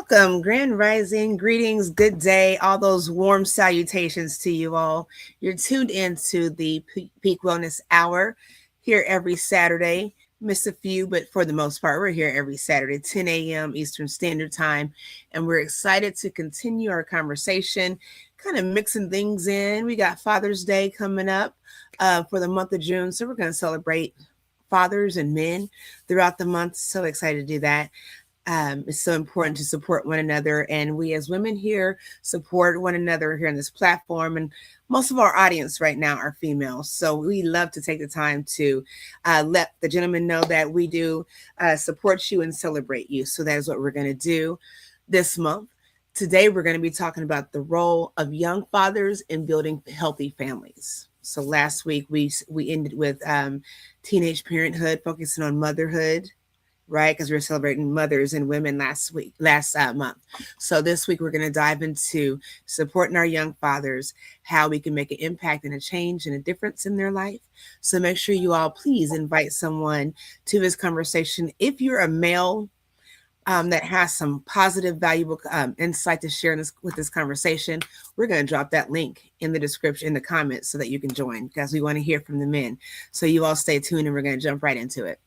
Welcome, Grand Rising, greetings, good day, all those warm salutations to you all. You're tuned into the Peak Wellness Hour here every Saturday. Miss a few, but for the most part, we're here every Saturday, 10 a.m. Eastern Standard Time. And we're excited to continue our conversation, kind of mixing things in. We got Father's Day coming up for the month of June. So we're going to celebrate fathers and men throughout the month. So excited to do that. It's so important to support one another. And we as women here support one another here on this platform. And most of our audience right now are females. So we love to take the time to let the gentlemen know that we do support you and celebrate you. So that is what we're going to do this month. Today, we're going to be talking about the role of young fathers in building healthy families. So last week, we ended with teenage parenthood, focusing on motherhood, right? Because we were celebrating mothers and women last month. So this week we're going to dive into supporting our young fathers, how we can make an impact and a change and a difference in their life. So make sure you all please invite someone to this conversation. If you're a male that has some positive, valuable insight to share with this conversation, we're going to drop that link in the description, in the comments, so that you can join, because we want to hear from the men. So you all stay tuned and we're going to jump right into it.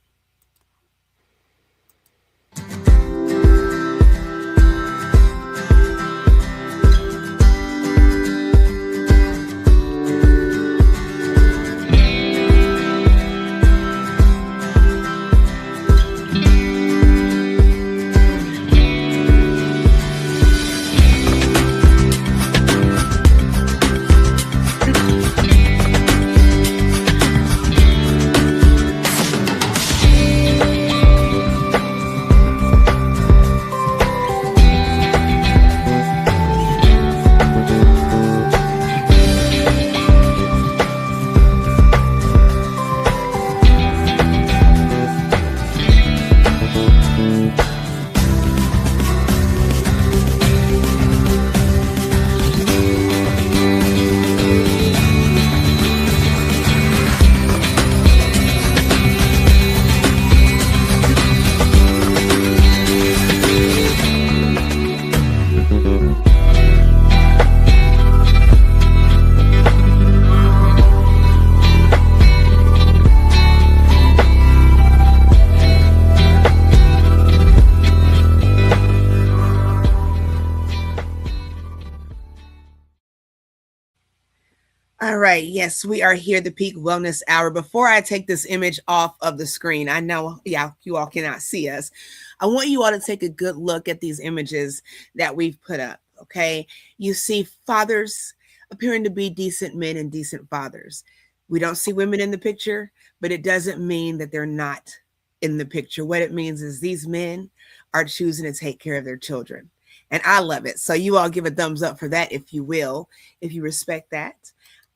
All right. Yes, we are here, the Peak Wellness Hour. Before I take this image off of the screen, I know, you all cannot see us. I want you all to take a good look at these images that we've put up. Okay. You see fathers appearing to be decent men and decent fathers. We don't see women in the picture, but it doesn't mean that they're not in the picture. What it means is these men are choosing to take care of their children. And I love it. So you all give a thumbs up for that, if you will, if you respect that.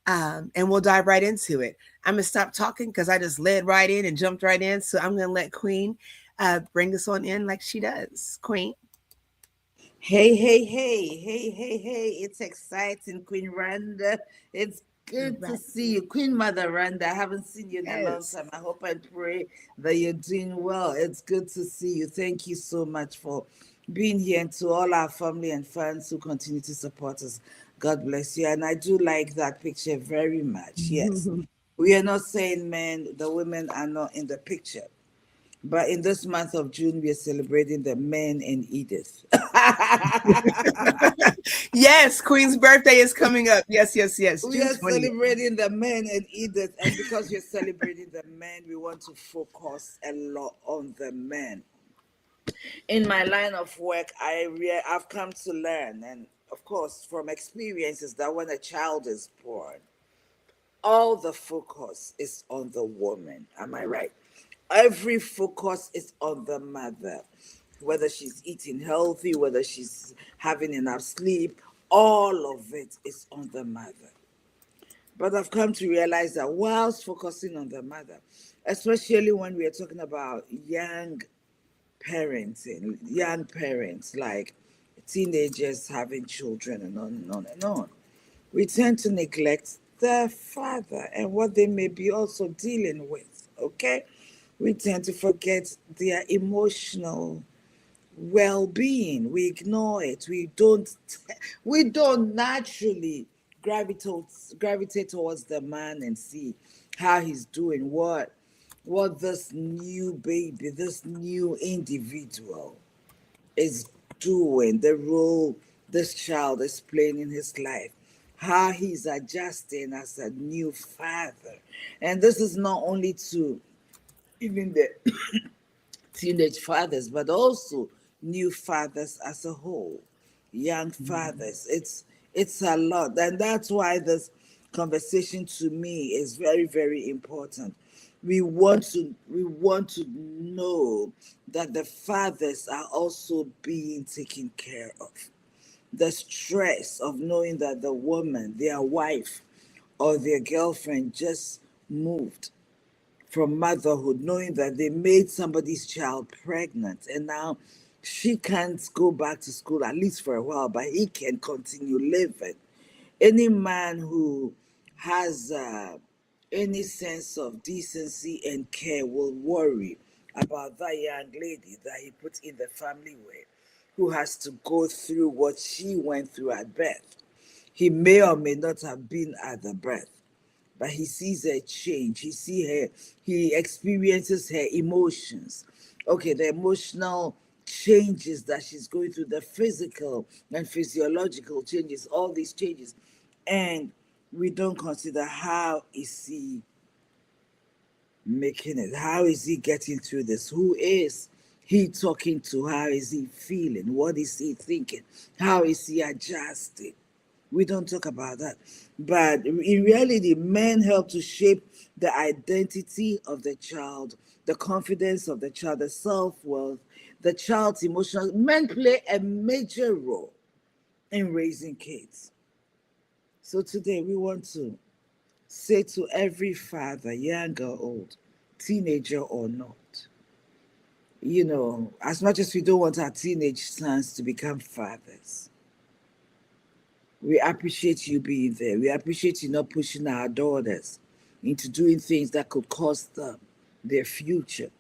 And we'll dive right into it. I'm going to stop talking because I just led right in and jumped right in. So I'm going to let Queen bring us on in like she does. Queen. Hey, hey, hey, hey, hey, hey. It's exciting, Queen Randa. It's good to see you. Queen Mother Randa, I haven't seen you in a long time. I hope and pray that you're doing well. It's good to see you. Thank you so much for being here, and to all our family and friends who continue to support us. God bless you. And I do like that picture very much. Yes. We are not saying men, the women are not in the picture. But in this month of June, we are celebrating the men in Edith. Yes, Queen's birthday is coming up. Yes, yes, yes. We June are 20th. celebrating the men in Edith. And because we're celebrating the men, we want to focus a lot on the men. In my line of work, I've come to learn, and of course, from experiences, that when a child is born, all the focus is on the woman. Am I right? Every focus is on the mother, whether she's eating healthy, whether she's having enough sleep, all of it is on the mother. But I've come to realize that whilst focusing on the mother, especially when we are talking about young parents like teenagers having children and on and on and on, we tend to neglect the father and what they may be also dealing with. Okay, we tend to forget their emotional well-being. We ignore it. We don't naturally gravitate towards the man and see how he's doing, what this new baby, this new individual is doing, the role this child is playing in his life, how he's adjusting as a new father. And this is not only to even the teenage fathers, but also new fathers as a whole, young fathers. It's a lot, and that's why this conversation to me is very, very important. We want to know that the fathers are also being taken care of. The stress of knowing that the woman, their wife, or their girlfriend just moved from motherhood, knowing that they made somebody's child pregnant and now she can't go back to school at least for a while, but he can continue living. Any man who has any sense of decency and care will worry about that young lady that he put in the family with, who has to go through what she went through at birth. He may or may not have been at the birth, but he sees her change. He experiences her emotions. Okay, the emotional changes that she's going through, the physical and physiological changes, all these changes. And we don't consider how is he making it? How is he getting through this? Who is he talking to? How is he feeling? What is he thinking? How is he adjusting? We don't talk about that. But in reality, men help to shape the identity of the child, the confidence of the child, the self worth, the child's emotional. Men play a major role in raising kids. So today we want to say to every father, young or old, teenager or not, as much as we don't want our teenage sons to become fathers, we appreciate you being there. We appreciate you not pushing our daughters into doing things that could cost them their future.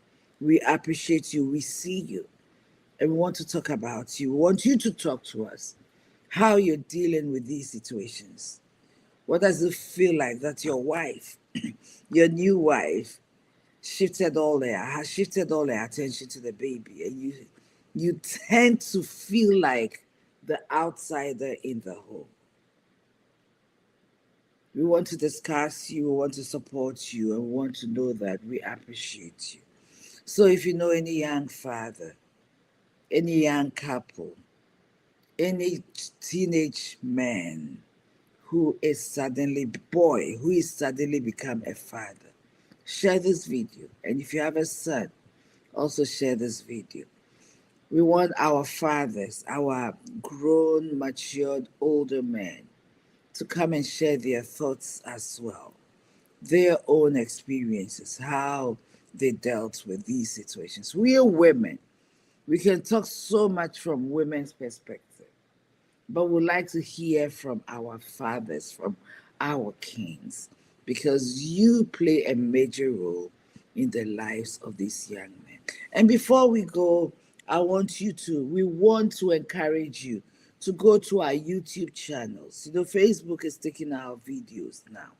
We appreciate you. We see you. And we want to talk about you. We want you to talk to us how you're dealing with these situations. What does it feel like that your wife, your new wife, has shifted all their attention to the baby, and you tend to feel like the outsider in the home. We want to discuss you, we want to support you, and we want to know that we appreciate you. So if you know any young father, any young couple, any teenage man who is suddenly become a father, share this video. And if you have a son, also share this video. We want our fathers, our grown, matured, older men, to come and share their thoughts as well, their own experiences, how they dealt with these situations. We are women. We can talk so much from women's perspective, but we'd like to hear from our fathers, from our kings, because you play a major role in the lives of these young men. And before we go, we want to encourage you to go to our YouTube channels. Facebook is taking our videos now.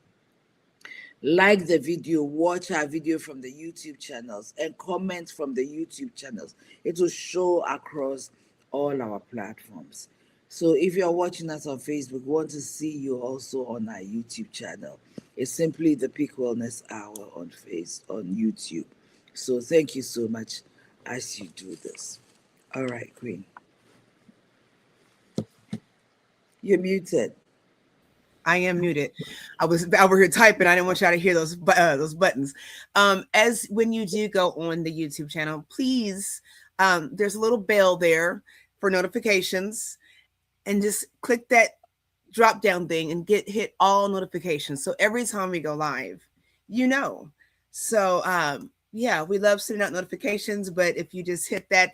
Like the video, watch our video from the YouTube channels, and comment from the YouTube channels. It will show across all our platforms. So if you're watching us on Facebook, we want to see you also on our YouTube channel. It's simply the Peak Wellness Hour on YouTube. So thank you so much as you do this. All right, Queen. You're muted. I am muted. I was over here typing. I didn't want y'all to hear those buttons. As when you do go on the YouTube channel, please, there's a little bell there for notifications, and just click that drop down thing and hit all notifications. So every time we go live, you know. So yeah, we love sending out notifications, but if you just hit that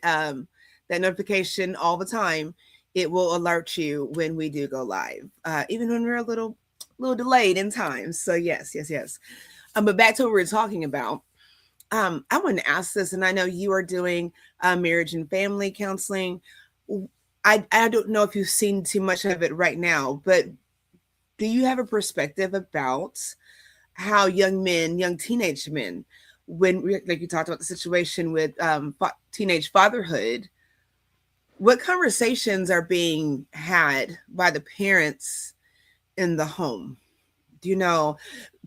notification all the time, it will alert you when we do go live, even when we're a little delayed in time. So yes. But back to what we were talking about. I want to ask this, and I know you are doing marriage and family counseling. I don't know if you've seen too much of it right now, but do you have a perspective about how young men, young teenage men, like you talked about the situation with teenage fatherhood, what conversations are being had by the parents in the home? Do you know,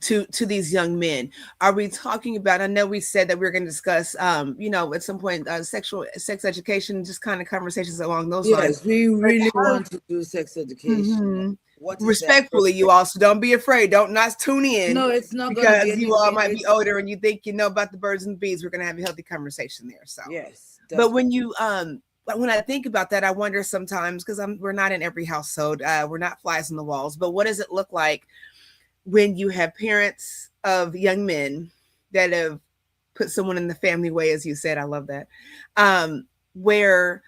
to these young men, are we talking about, I know we said that we are going to discuss at some point sex education, just kind of conversations along those lines, Yes, we but really how, want to do sex education. mhm, What is the respectfully, approach? you also don't be afraid, don't not tune in, No, it's not going to be because any you all might be invasive. older and you think you know about the birds and bees. We're going to have a healthy conversation there. So, Yes, but definitely. when I think about that, I wonder sometimes, because we're not in every household, we're not flies on the walls, but what does it look like when you have parents of young men that have put someone in the family way, as you said? I love that. Where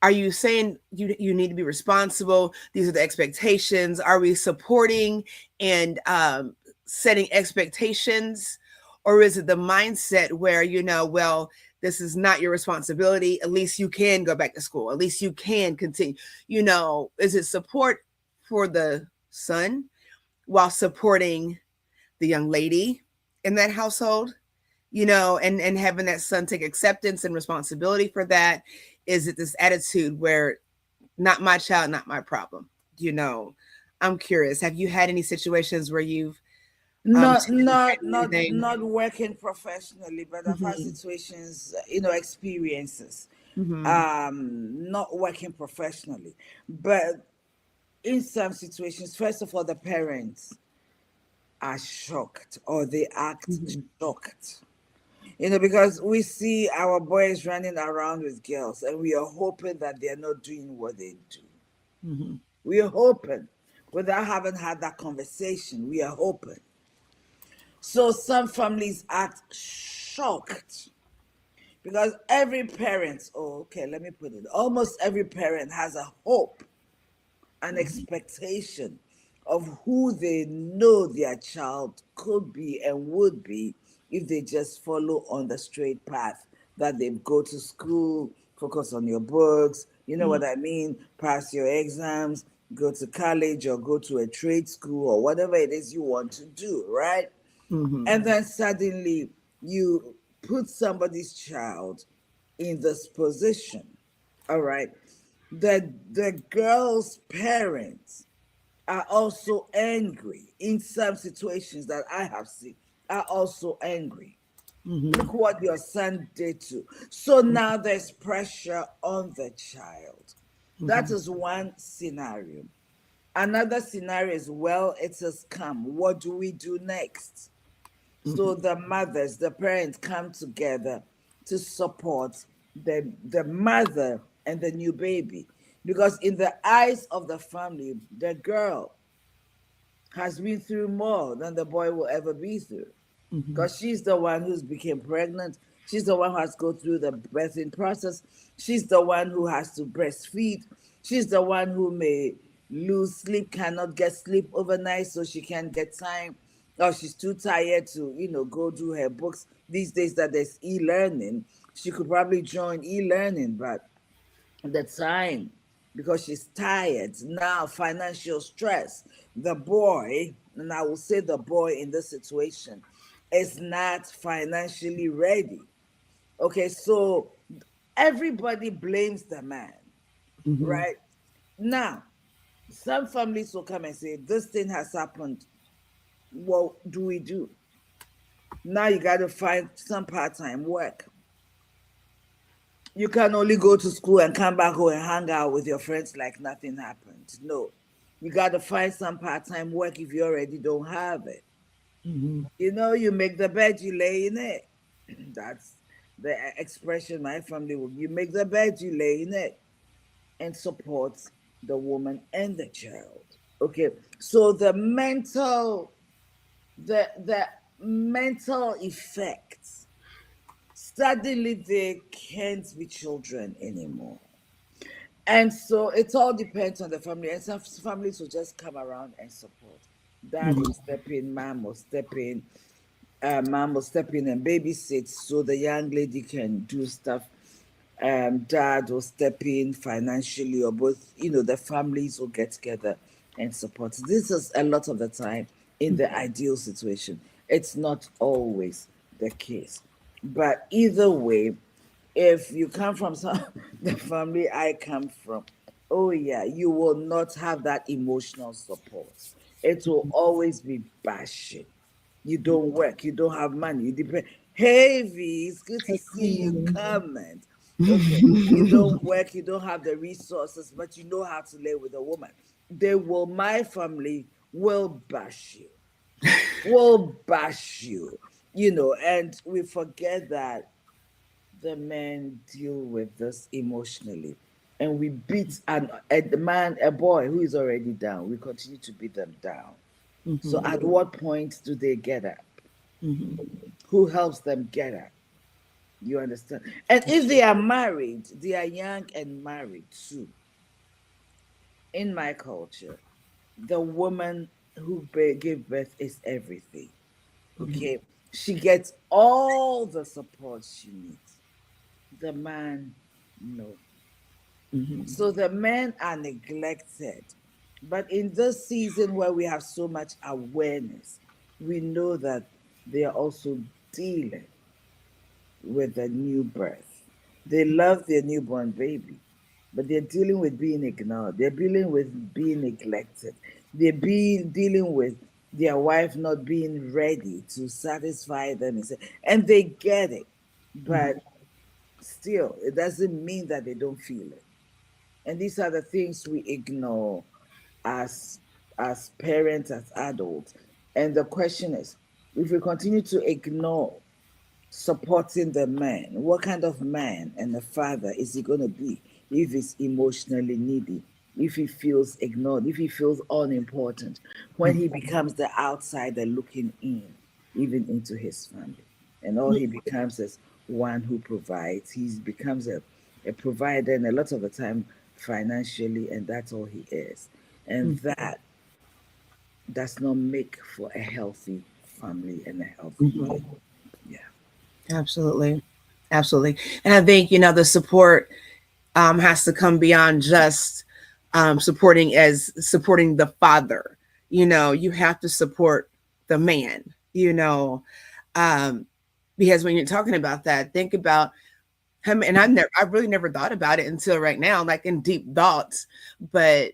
are you saying you need to be responsible? These are the expectations. Are we supporting and setting expectations, or is it the mindset where well, this is not your responsibility? At least you can go back to school. At least you can continue. Is it support for the son while supporting the young lady in that household, and having that son take acceptance and responsibility for that? Is it this attitude where not my child, not my problem? you know I'm curious, have you had any situations where you've Not, seen that not, kind of not, thing? not working professionally, but I've had Mm-hmm. situations, experiences. Mm-hmm. Not working professionally, but in some situations, first of all, the parents are shocked or they act Mm-hmm. shocked. Because we see our boys running around with girls and we are hoping that they're not doing what they do. Mm-hmm. We are hoping, without having had that conversation, we are hoping. So some families act shocked because every parent, oh, okay, let me put it, almost every parent has a hope, an expectation of who they know their child could be and would be if they just follow on the straight path, that they go to school, focus on your books, you know what I mean, pass your exams, go to college or go to a trade school or whatever it is you want to do, right? Mm-hmm. And then suddenly you put somebody's child in this position. All right. The girl's parents are also angry in some situations that I have seen, are also angry. Mm-hmm. Look what your son did to. So now there's pressure on the child. That Mm-hmm. is one scenario. Another scenario is, well, it has come. What do we do next? So the mothers, the parents come together to support the mother and the new baby. Because in the eyes of the family, the girl has been through more than the boy will ever be through. Mm-hmm. Because she's the one who's became pregnant. She's the one who has to go through the birthing process. She's the one who has to breastfeed. She's the one who may lose sleep, cannot get sleep overnight, so she can't get time. Or she's too tired to, go do her books. These days that there's e-learning, she could probably join e-learning, but the time, because she's tired now, financial stress. The boy, and I will say the boy in this situation, is not financially ready. Okay, so everybody blames the man, Mm-hmm. right? Now, some families will come and say, this thing has happened. What do we do? Now you got to find some part-time work. You can only go to school and come back home and hang out with your friends like nothing happened. No, you got to find some part-time work if you already don't have it. Mm-hmm. You make the bed, you lay in it. That's the expression my family will. You make the bed, you lay in it, and support the woman and the child. Okay, so the mental effects, suddenly they can't be children anymore. And so it all depends on the family. And some families will just come around and support. Dad will step in, mom will step in. mom will step in and babysit so the young lady can do stuff. Dad will step in financially, or both, the families will get together and support. This is a lot of the time in the ideal situation. It's not always the case. But either way, if you come from the family I come from, oh yeah, you will not have that emotional support. It will always be bashing. You don't work, you don't have money, you depend. Hey V, it's good to Hey, see you. Queen. Comment. Okay, you don't work, you don't have the resources, but you know how to live with a woman. My family will bash you, and we forget that the men deal with this emotionally. And we beat a boy who is already down, we continue to beat them down. So at what point do they get up? Who helps them get up? You understand? And if they are married, they are young and married too. In my culture, the woman who gave birth is everything. Okay? She gets all the support she needs. The man, no. So the men are neglected. But in this season where we have so much awareness, we know that they are also dealing with the new birth. They love their newborn baby, but they're dealing with being ignored. They're dealing with being neglected. Dealing with their wife not being ready to satisfy them, and they get it. But still, it doesn't mean that they don't feel it. And these are the things we ignore as as parents, as adults. And the question is, if we continue to ignore supporting the man, what kind of man and a father is he going to be if he's emotionally needy, if he feels ignored, if he feels unimportant, when he becomes the outsider looking in, even into his family? And all he becomes is one who provides. He becomes a provider, and a lot of the time financially, and that's all he is. And that does not make for a healthy family and a healthy home. Yeah. Absolutely. Absolutely. And I think, the support has to come beyond just supporting the father. You have to support the man, um, because when you're talking about that, think about him. And I really never thought about it until right now, like in deep thoughts. But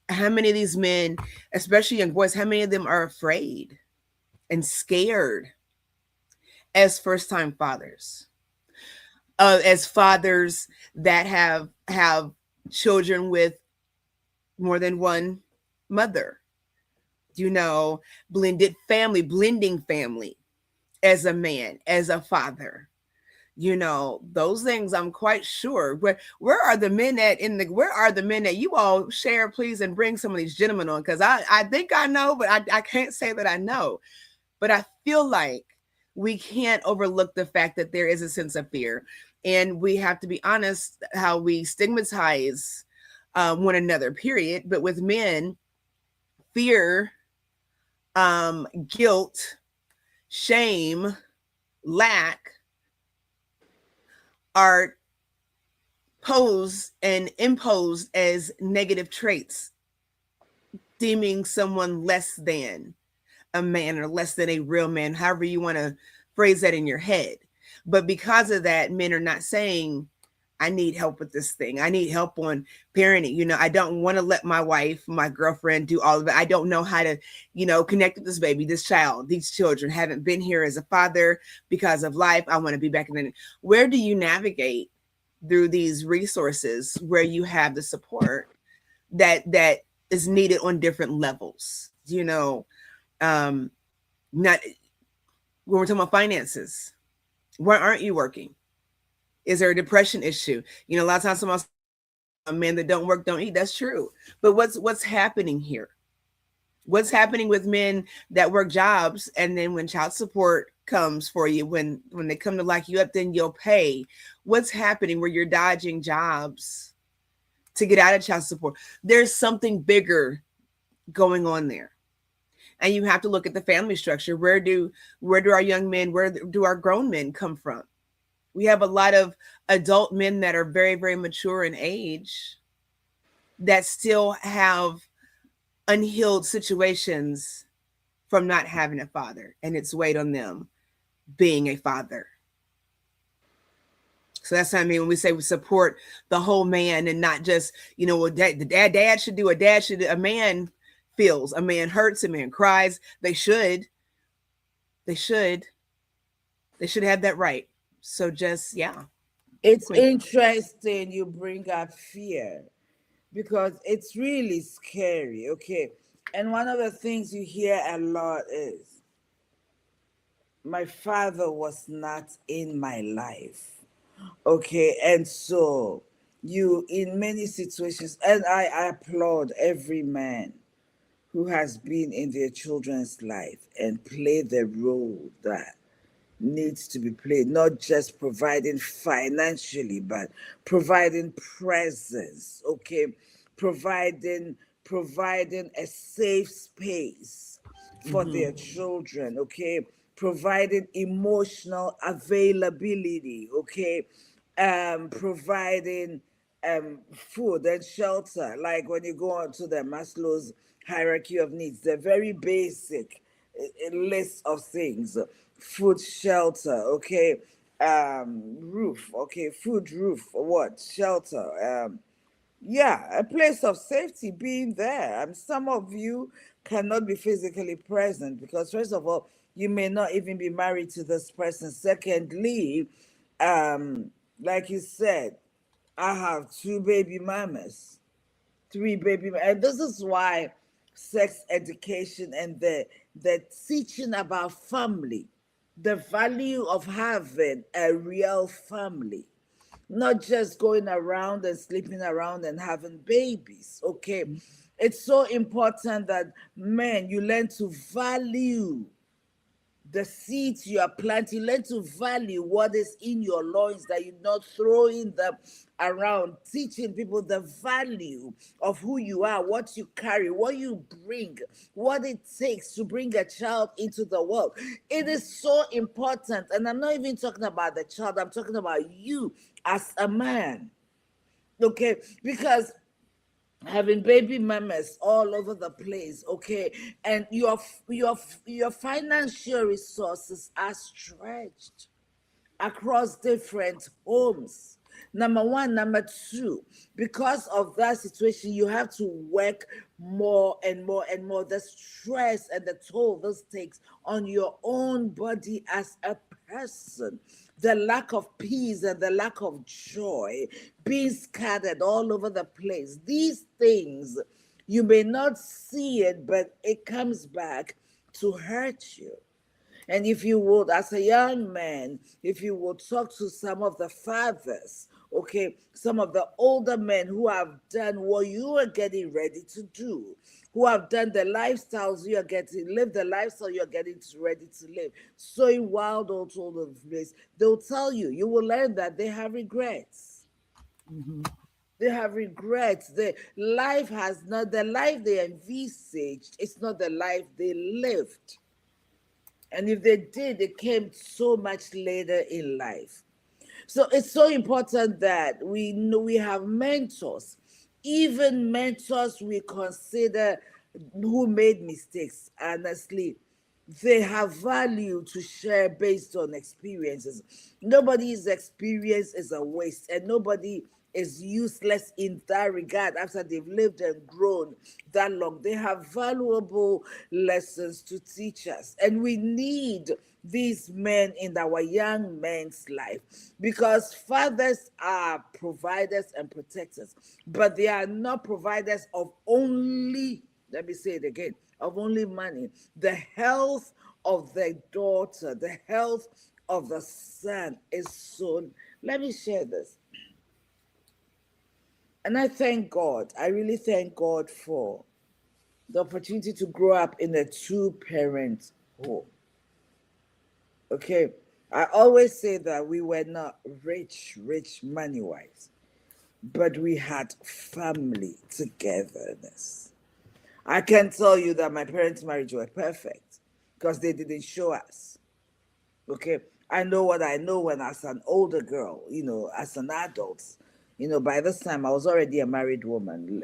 how many of these men, especially young boys, how many of them are afraid and scared as first time fathers, as fathers that have children with more than one mother, you know blending family, as a man, as a father, those things. I'm quite sure, where are the men at where are the men that you all share, please, and bring some of these gentlemen on, because I think I know, but I can't say that I know. But I feel like we can't overlook the fact that there is a sense of fear. And we have to be honest how we stigmatize one another, period. But with men, fear, guilt, shame, lack are posed and imposed as negative traits, deeming someone less than a man or less than a real man, however you want to phrase that in your head. But because of that, men are not saying, I need help with this thing. I need help on parenting. I don't want to let my wife, my girlfriend do all of it. I don't know how to, connect with this baby, this child, these children. Haven't been here as a father because of life. I want to be back in the. Where do you navigate through these resources where you have the support that is needed on different levels? Um, not when we're talking about finances. Why aren't you working? Is there a depression issue? A lot of times someone, a man that don't work don't eat. That's true. But what's happening here? What's happening with men that work jobs, and then when child support comes for you, when they come to lock you up, then you'll pay? What's happening where you're dodging jobs to get out of child support? There's something bigger going on there. And you have to look at the family structure. Where do our young men, where do our grown men come from? We have a lot of adult men that are very, very mature in age that still have unhealed situations from not having a father, and it's weighed on them being a father. So that's what I mean when we say we support the whole man and not just, what dad should do. A man feels, a man hurts, a man cries. They should, they should have that right. So just, yeah, It's Queen. interesting you bring up fear because it's really scary. Okay. And one of the things you hear a lot is, my father was not in my life. Okay. And so, you, in many situations, and I applaud every man who has been in their children's life and played the role that needs to be played, not just providing financially, but providing presence, okay? Providing a safe space for Mm-hmm. their children, okay? Providing emotional availability, okay? Providing food and shelter. Like when you go on to the Maslow's hierarchy of needs, the very basic list of things: food, shelter, okay, roof, okay, food, roof, what, shelter, yeah, a place of safety being there. Some of you cannot be physically present because, first of all, you may not even be married to this person. Secondly, um, like you said, I have two baby mamas, three baby, and this is why sex education and the teaching about family, the value of having a real family, not just going around and sleeping around and having babies. Okay, it's so important that, men, you learn to value the seeds you are planting. Learn to value what is in your loins, that you're not throwing them around. Teaching people the value of who you are, what you carry, what you bring, what it takes to bring a child into the world. It is so important. And I'm not even talking about the child, I'm talking about you as a man. Okay, because having baby mamas all over the place, okay, and your financial resources are stretched across different homes. Number one. Number two, because of that situation, you have to work more and more and more. The stress and the toll this takes on your own body as a person, the lack of peace and the lack of joy, being scattered all over the place. These things, you may not see it, but it comes back to hurt you. And if you would, as a young man, if you would talk to some of the fathers, okay, some of the older men who have done what you are getting ready to do, who have done the lifestyles you are getting, live the lifestyle you're getting ready to live, sowing wild oats all over the place, they'll tell you, you will learn that they have regrets. Mm-hmm. They have regrets. The life they envisaged, it's not the life they lived. And if they did, it came so much later in life. So it's so important that we know we have mentors, even mentors we consider who made mistakes. Honestly, they have value to share based on experiences. Nobody's experience is a waste, and nobody is useless in that regard after they've lived and grown that long. They have valuable lessons to teach us, and we need these men in our young men's life, because fathers are providers and protectors, but they are not providers of only, let me say it again, of only money. The health of the daughter, the health of the son is so. Let me share this. And I thank God. I really thank God for the opportunity to grow up in a two-parent home. Okay. I always say that we were not rich money-wise, but we had family togetherness. I can't tell you that my parents' marriage were perfect because they didn't show us. Okay. I know what I know when as an older girl, as an adult, by this time I was already a married woman.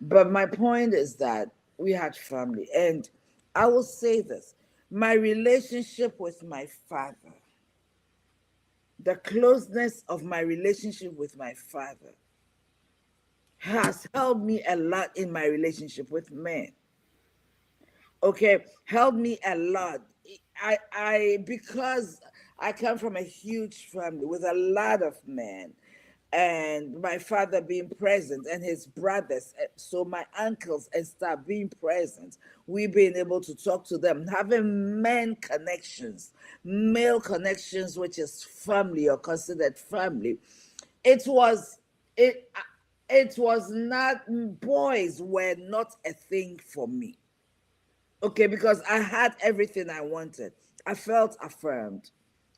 But my point is that we had family. And I will say this, my relationship with my father, the closeness of my relationship with my father has helped me a lot in my relationship with men. Okay, helped me a lot. Because I come from a huge family with a lot of men, and my father being present and his brothers, so my uncles and stuff being present, we being able to talk to them, having men connections, male connections, which is family or considered family. It was it it was not, boys were not a thing for me. Okay, because I had everything I wanted. I felt affirmed.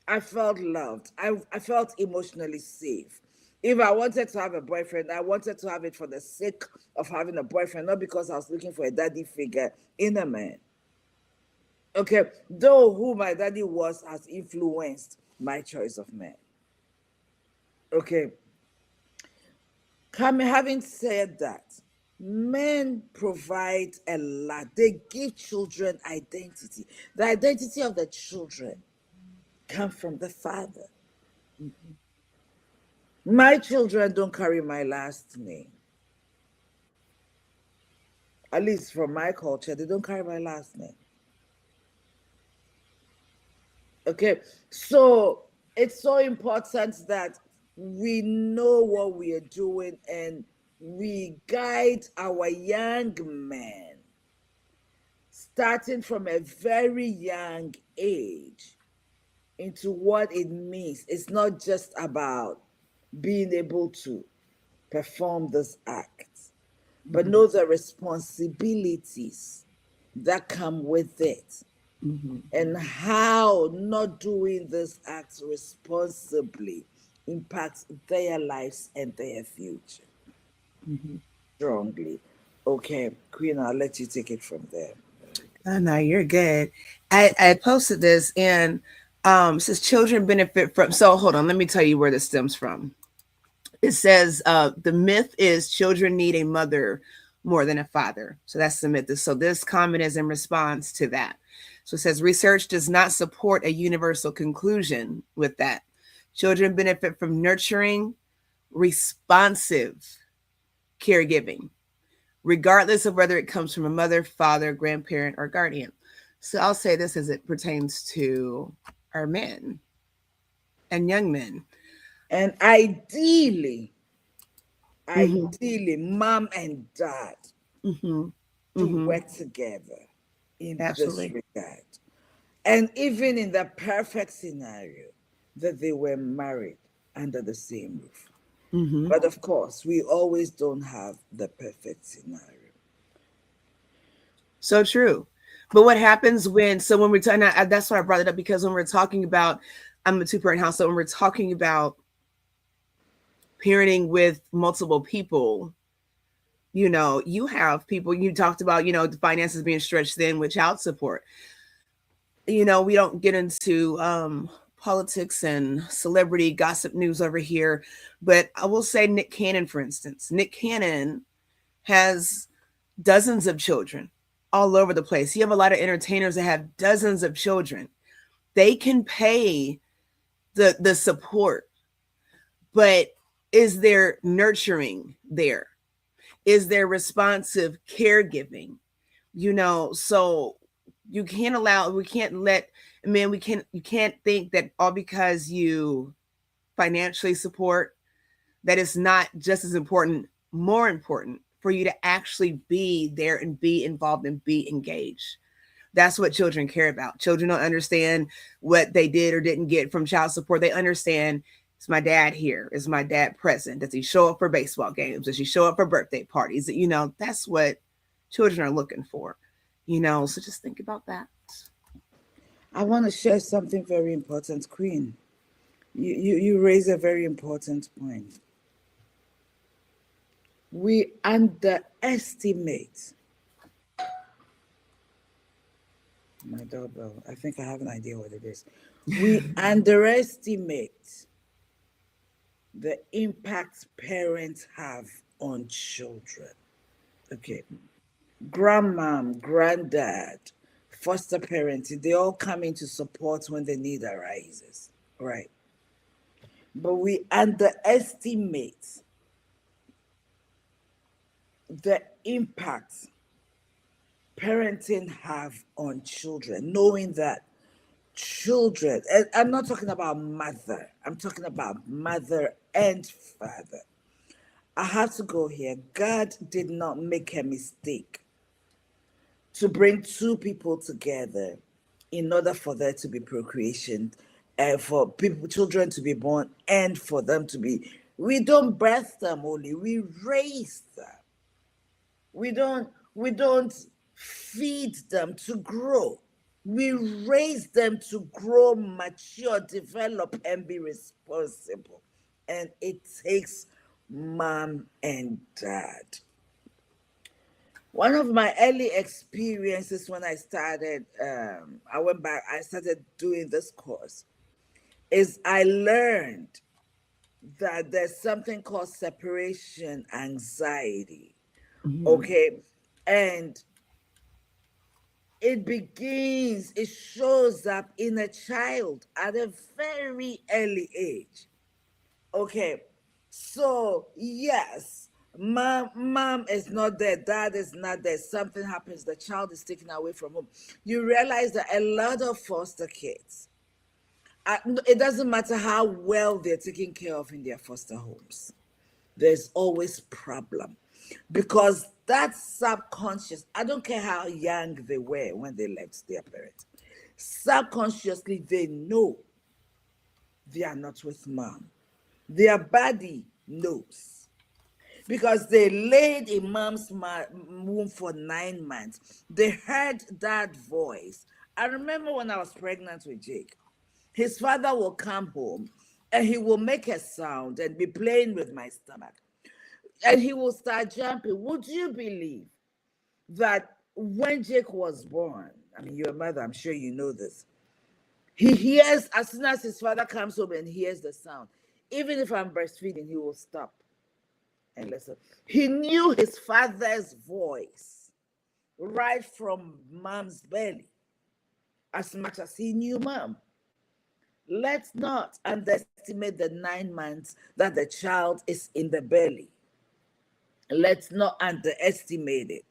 I felt loved. I felt emotionally safe. If I wanted to have a boyfriend, I wanted to have it for the sake of having a boyfriend, not because I was looking for a daddy figure in a man. Okay, though who my daddy was has influenced my choice of man. Okay, having said that, men provide a lot. They give children identity. The identity of the children come from the father. My children don't carry my last name. At least from my culture, they don't carry my last name. Okay, so it's so important that we know what we are doing and we guide our young men starting from a very young age into what it means. It's not just about being able to perform this act, but Mhm. know the responsibilities that come with it Mhm. and how not doing this act responsibly impacts their lives and their future Mhm. strongly. Okay, Queen, I'll let you take it from there. Oh, no, you're good. I posted this and says children benefit from. So hold on, let me tell you where this stems from. It says the myth is children need a mother more than a father. So that's the myth. So this comment is in response to that. So it says research does not support a universal conclusion with that. Children benefit from nurturing, responsive caregiving, regardless of whether it comes from a mother, father, grandparent, or guardian. So I'll say this as it pertains to our men and young men. And ideally, Mm-hmm. mom and dad Mm-hmm. to Mm-hmm. work together in this Absolutely. regard. And even in the perfect scenario, that they were married under the same roof. Mm-hmm. But of course, we always don't have the perfect scenario. So true. But what happens when, so when we're talking, that's why I brought it up because when we're talking about, I'm a two-parent household, when we're talking about parenting with multiple people, you have people, you talked about, the finances being stretched thin with child support. We don't get into politics and celebrity gossip news over here, but I will say Nick Cannon, for instance. Nick Cannon has dozens of children all over the place. You have a lot of entertainers that have dozens of children. They can pay the support, but is there nurturing there? Is there responsive caregiving? So we can't let, man, you can't think that all because you financially support, that it's not just as important, more important for you to actually be there and be involved and be engaged. That's what children care about. Children don't understand what they did or didn't get from child support. They understand, is my dad here? Is my dad present? Does he show up for baseball games? Does he show up for birthday parties? That's what children are looking for. So just think about that. I want to share something very important, Queen. You raise a very important point. We underestimate. My doorbell. I think I have an idea what it is. We underestimate the impact parents have on children. Okay. Grandmom, granddad, foster parenting, they all come into support when the need arises. Right. But we underestimate the impact parenting have on children, knowing that children, and I'm not talking about mother, I'm talking about mother and father. I have to go here. God did not make a mistake to bring two people together in order for there to be procreation, and for people, children to be born, and for them to be. We don't birth them only; we raise them. We don't feed them to grow. We raise them to grow, mature, develop, and be responsible. And it takes mom and dad. One of my early experiences when I went back, I started doing this course, is I learned that there's something called separation anxiety. Mhm. Okay. And it shows up in a child at a very early age. Okay. So, yes, mom is not there, dad is not there, something happens, the child is taken away from home. You realize that a lot of foster kids, it doesn't matter how well they're taken care of in their foster homes, there's always problem, because that subconscious, I don't care how young they were when they left their parents, subconsciously they know they are not with mom. Their body knows, because they laid in mom's womb for 9 months. They heard that voice. I remember when I was pregnant with Jake, his father will come home and he will make a sound and be playing with my stomach, and he will start jumping. Would you believe that when Jake was born, I mean, you're a mother, I'm sure you know this, he hears, as soon as his father comes home and hears the sound, even if I'm breastfeeding, he will stop and listen. He knew his father's voice right from mom's belly as much as he knew mom. Let's not underestimate the 9 months that the child is in the belly. Let's not underestimate it.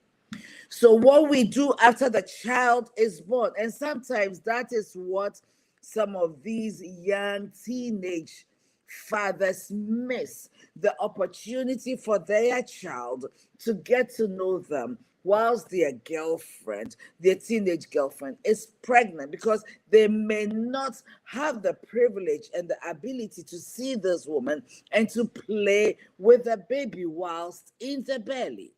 So, what we do after the child is born, and sometimes that is what some of these young teenage fathers miss, the opportunity for their child to get to know them whilst their girlfriend, their teenage girlfriend, is pregnant, because they may not have the privilege and the ability to see this woman and to play with the baby whilst in the belly.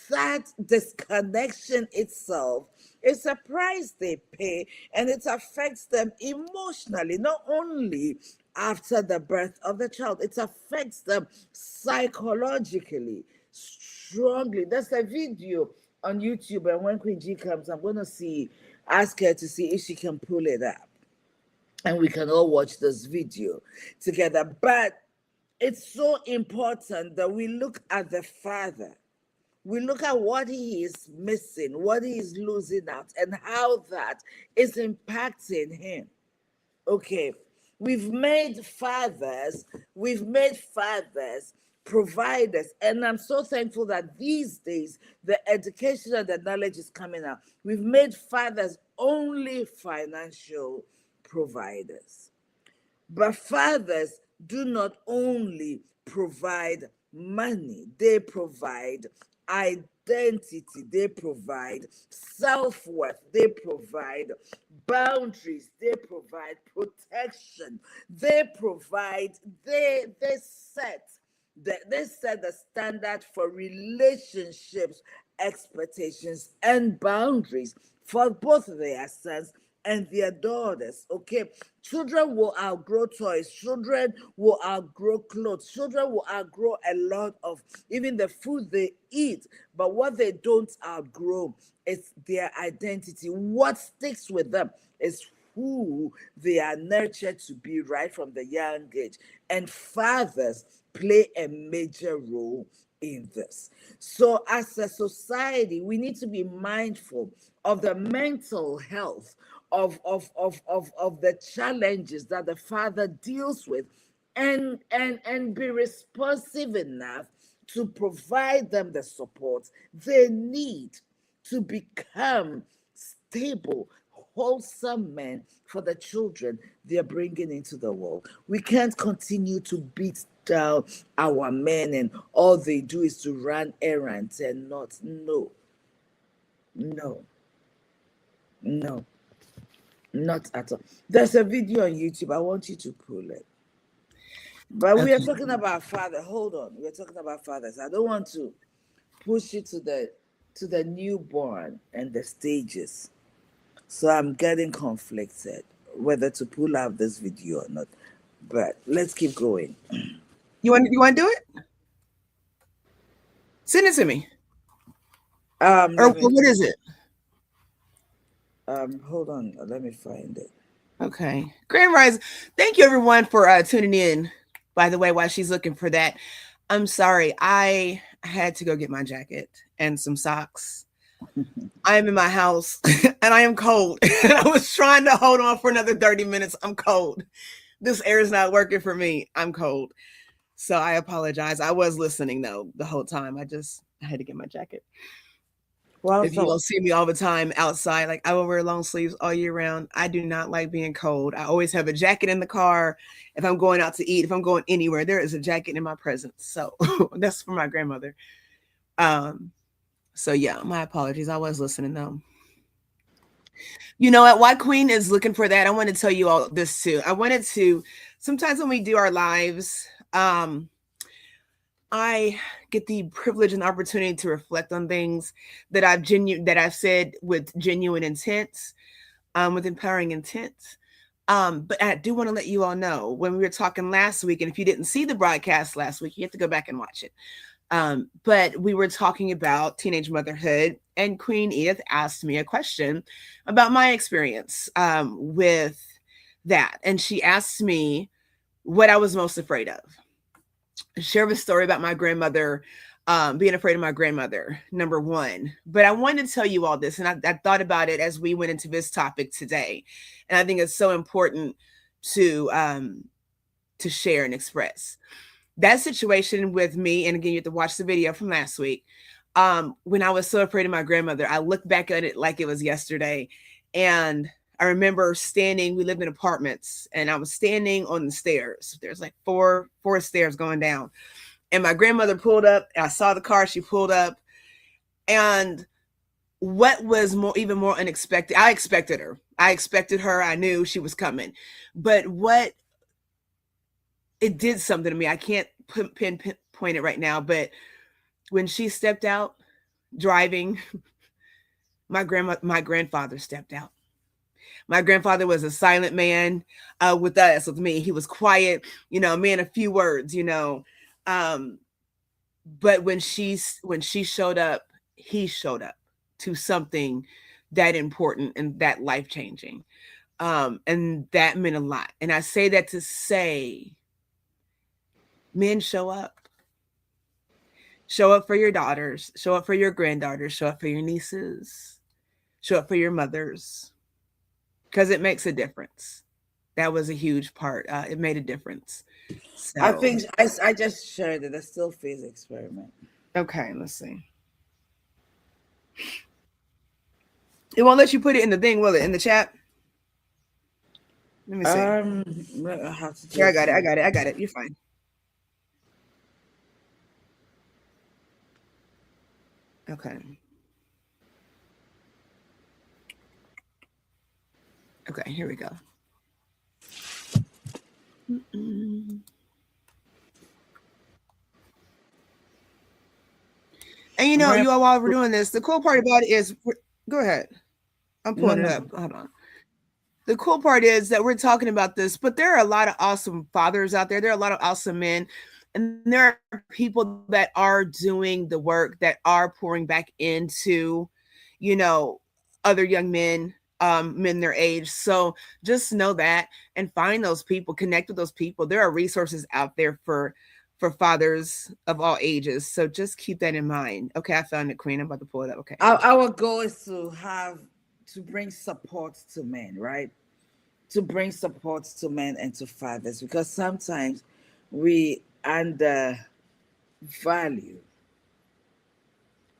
That disconnection itself is a price they pay, and it affects them emotionally, not only after the birth of the child, it affects them psychologically strongly. There's a video on YouTube, and when Queen G comes, I'm going to ask her to see if she can pull it up, and we can all watch this video together. But it's so important that we look at the father, we look at what he is missing, what he is losing out, and how that is impacting him. Okay, we've made fathers providers, and I'm so thankful that these days the education and the knowledge is coming out. We've made fathers only financial providers. But fathers do not only provide money, they provide identity, they provide self worth, they provide boundaries, they provide protection, they provide, they set they set the standard for relationships, expectations, and boundaries for both their sons and their daughters. Okay, children will outgrow toys, children will outgrow clothes, children will outgrow a lot of even the food they eat. But what they don't outgrow is their identity. What sticks with them is who they are nurtured to be right from the young age. And fathers play a major role in this. So, as a society, we need to be mindful of the mental health of the challenges that the father deals with, and be responsive enough to provide them the support they need to become stable, wholesome men for the children they're bringing into the world. We can't continue to beat down our men and all they do is to run errands and not. No, no, no, not at all. There's a video on YouTube. I want you to pull it. But we are Okay. talking about father. Hold on. We're talking about fathers. I don't want to push you to the newborn and the stages. So I'm getting conflicted whether to pull out this video or not. But let's keep going. You want to do it? Send it to me. Or Let me what is it? hold on, let me find it. Okay. Grand Rise. Thank you everyone for tuning in. By the way, while she's looking for that, I'm sorry. I had to go get my jacket and some socks. I am in my house and I am cold. And I was trying to hold on for another 30 minutes. I'm cold. This air is not working for me. I'm cold. So I apologize. I was listening though the whole time. I had to get my jacket. Well, If you so don't see me all the time outside, like I will wear long sleeves all year round. I do not like being cold. I always have a jacket in the car. If I'm going out to eat, if I'm going anywhere, there is a jacket in my presence. So that's for my grandmother. Um, so yeah, my apologies. I was listening though. You know what? Why Queen is looking for that, I want to tell you all this too. I wanted to sometimes when we do our lives, I get the privilege and opportunity to reflect on things that I've said with genuine intent, with empowering intent. But I do want to let you all know when we were talking last week, and if you didn't see the broadcast last week, you have to go back and watch it. But we were talking about teenage motherhood, and Queen Edith asked me a question about my experience with that. And she asked me what I was most afraid of. Share a story about my grandmother, being afraid of my grandmother, number one. But I wanted to tell you all this, and I thought about it as we went into this topic today. And I think it's so important to share and express that situation with me. And again, you have to watch the video from last week. When I was so afraid of my grandmother, I look back at it like it was yesterday. And I remember standing, we lived in apartments, and I was standing on the stairs. There's like four stairs going down. And my grandmother pulled up, and I saw the car, she pulled up. And what was even more unexpected, I expected her. I knew she was coming. But what it did something to me. I can't pinpoint it right now, but when she stepped out driving, my grandfather stepped out. My grandfather was a silent man with me. He was quiet, a man of few words, Um, but when she showed up, he showed up to something that important and that life changing. And that meant a lot. And I say that to say, men show up. Show up for your daughters, show up for your granddaughters, show up for your nieces, show up for your mothers, because it makes a difference. That was a huge part. It made a difference. I So, think I just shared it. A still phase experiment. okay, let's see. It won't let you put it in the thing, will it? In the chat? Let me see. I have to Yeah, I just got it. I got it. I got it. You're fine. Okay. Okay, here we go. Mm-mm. And you all, while we're doing this, the cool part about it is, go ahead. I'm pulling it no. up. Hold on. The cool part is that we're talking about this, but there are a lot of awesome fathers out there. There are a lot of awesome men, and there are people that are doing the work, that are pouring back into, you know, other young men, men their age. So just know that and find those people, connect with those people. There are resources out there for fathers of all ages. So just keep that in mind. Okay, I found it, Queen. I'm about to pull it up. Okay. Our goal is to bring support to men, right? To bring support to men and to fathers, because sometimes we undervalue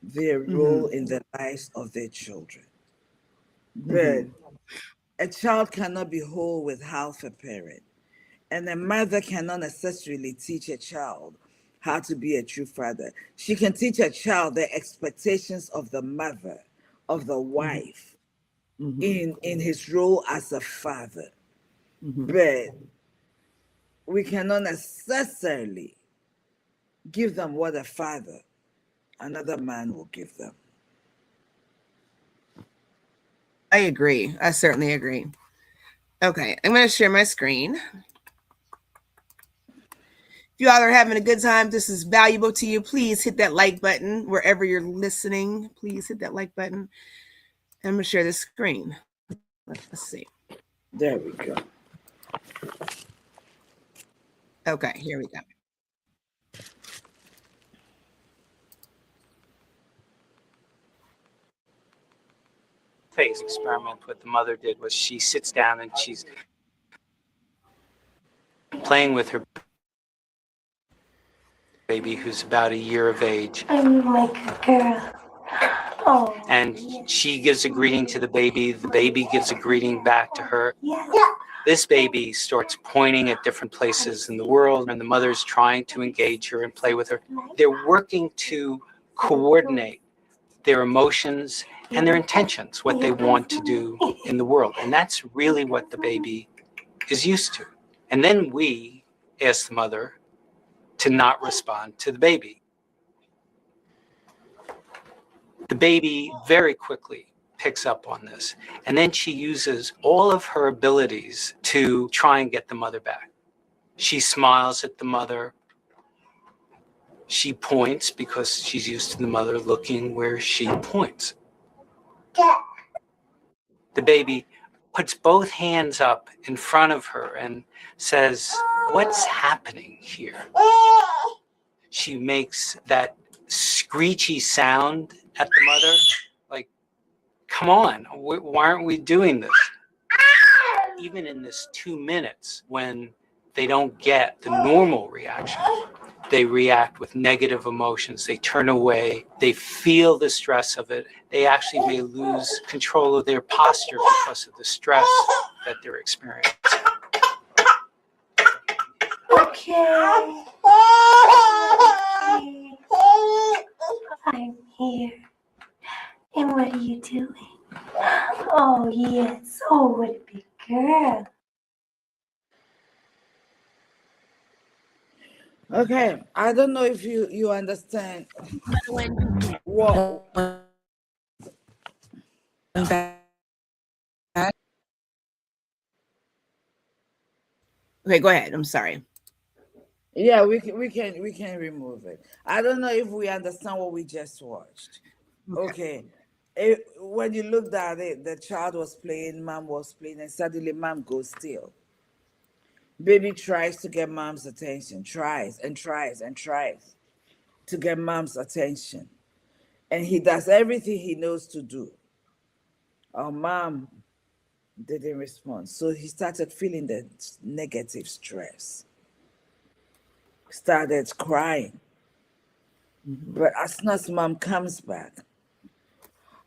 their Mm-hmm. role in the lives of their children. Mm-hmm. But a child cannot be whole with half a parent, and a mother cannot necessarily teach a child how to be a true father. She can teach a child the expectations of the mother, of the Mm-hmm. wife, Mm-hmm. in his role as a father. Mm-hmm. But we cannot necessarily give them what a father, another man, will give them. I agree. I certainly agree. Okay, I'm going to share my screen. If you all are having a good time, this is valuable to you, please hit that like button wherever you're listening. Please hit that like button. I'm going to share the screen. Let's see. There we go. Okay, here we go. Phase experiment what the mother did was she sits down and she's playing with her baby who's about a year of age. I'm like a girl. Oh. And she gives a greeting to the baby gives a greeting back to her. Yeah. This baby starts pointing at different places in the world, and the mother's trying to engage her and play with her. They're working to coordinate their emotions and their intentions, what they want to do in the world. And that's really what the baby is used to. And then we ask the mother to not respond to the baby. The baby very quickly picks up on this. And then she uses all of her abilities to try and get the mother back. She smiles at the mother. She points because she's used to the mother looking where she points. The baby puts both hands up in front of her and says, "What's happening here?" She makes that screechy sound at the mother, like, "Come on, why aren't we doing this?" Even in this 2 minutes, when they don't get the normal reaction, they react with negative emotions. They turn away. They feel the stress of it. They actually may lose control of their posture because of the stress that they're experiencing. Okay. I'm here. And what are you doing? Oh, yes. Oh, what a big girl. Okay, I don't know if you understand what. Okay, go ahead. I'm sorry. Yeah, we can remove it. I don't know if we understand what we just watched. Okay. When you looked at it, the child was playing, mom was playing, and suddenly mom goes still. Baby tries to get mom's attention, tries and tries and tries to get mom's attention. And he does everything he knows to do. Our mom didn't respond. So he started feeling the negative stress, started crying. Mm-hmm. But as soon as mom comes back,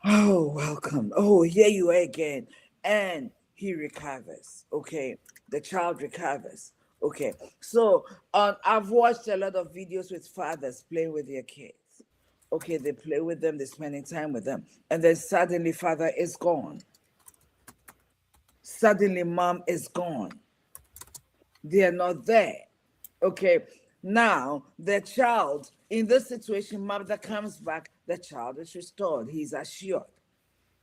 "Oh, welcome. Oh, here you are again." And he recovers. Okay. The child recovers. Okay. So I've watched a lot of videos with fathers playing with their kids. Okay, they play with them, they're spending time with them. And then suddenly father is gone. Suddenly mom is gone. They are not there. Okay. Now the child in this situation, mother comes back, the child is restored. He's assured.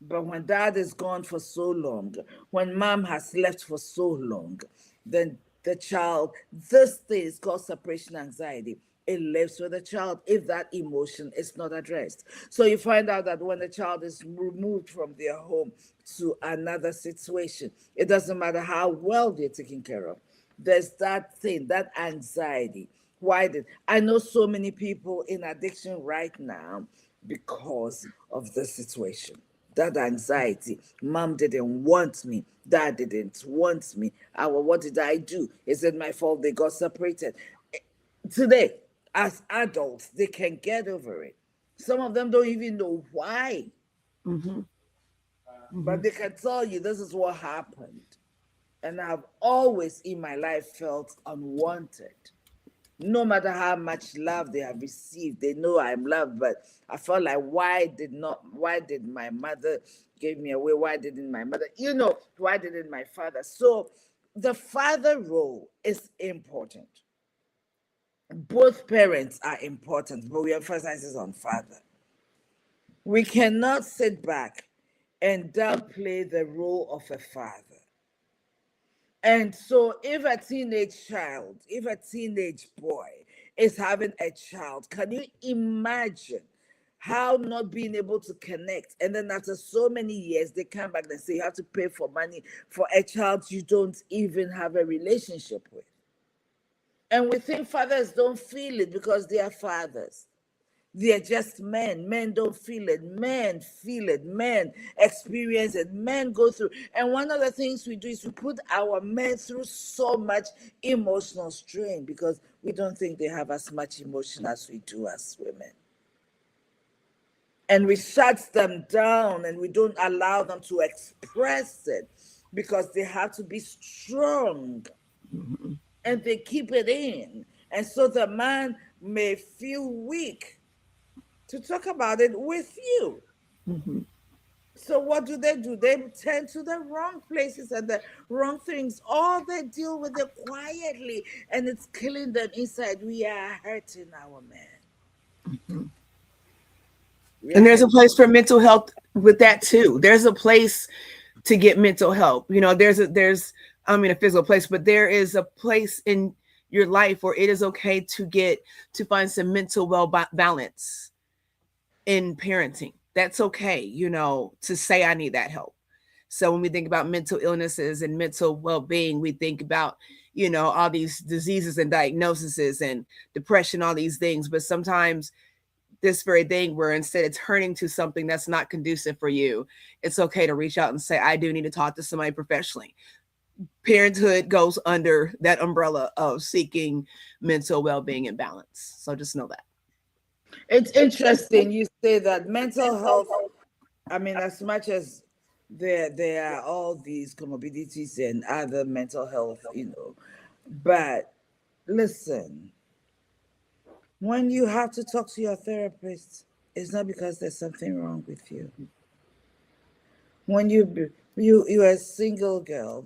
But when dad is gone for so long, when mom has left for so long, then the child, this thing is called separation anxiety. It lives with the child if that emotion is not addressed. So you find out that when the child is removed from their home to another situation, it doesn't matter how well they're taken care of. There's that thing, that anxiety. Why did I know so many people in addiction right now because of the situation? That anxiety. Mom didn't want me. Dad didn't want me. What did I do? Is it my fault they got separated? Today, as adults, they can get over it. Some of them don't even know why, Mm-hmm. Mm-hmm. but they can tell you this is what happened. And I've always in my life felt unwanted. No matter how much love they have received, they know I'm loved, but I felt like why did my mother give me away? Why didn't my mother, why didn't my father? So the father role is important. Both parents are important, but we emphasize on father. We cannot sit back and downplay the role of a father. And so, if a teenage boy is having a child, can you imagine how not being able to connect? And then after so many years, they come back and say you have to pay for money for a child you don't even have a relationship with. And we think fathers don't feel it because they are fathers. They're just men. Men don't feel it. Men feel it. Men experience it. Men go through. And one of the things we do is we put our men through so much emotional strain because we don't think they have as much emotion as we do as women. And we shut them down and we don't allow them to express it because they have to be strong Mm-hmm. and they keep it in. And so the man may feel weak to talk about it with you. Mm-hmm. So what do? They tend to the wrong places and the wrong things. All they deal with it quietly, and it's killing them inside. We are hurting our men. We are And there's a hurting. place for mental health with that too. There's a place to get mental help. There's I mean a physical place, but there is a place in your life where it is okay to find some mental balance in parenting. That's okay, to say I need that help. So when we think about mental illnesses and mental well-being, we think about, all these diseases and diagnoses and depression, all these things. But sometimes this very thing where instead of turning to something that's not conducive for you, it's okay to reach out and say, I do need to talk to somebody professionally. Parenthood goes under that umbrella of seeking mental well-being and balance. So just know that. It's interesting you say that mental health. I mean, as much as there are all these comorbidities and other mental health, but listen, when you have to talk to your therapist, it's not because there's something wrong with you. When you're a single girl,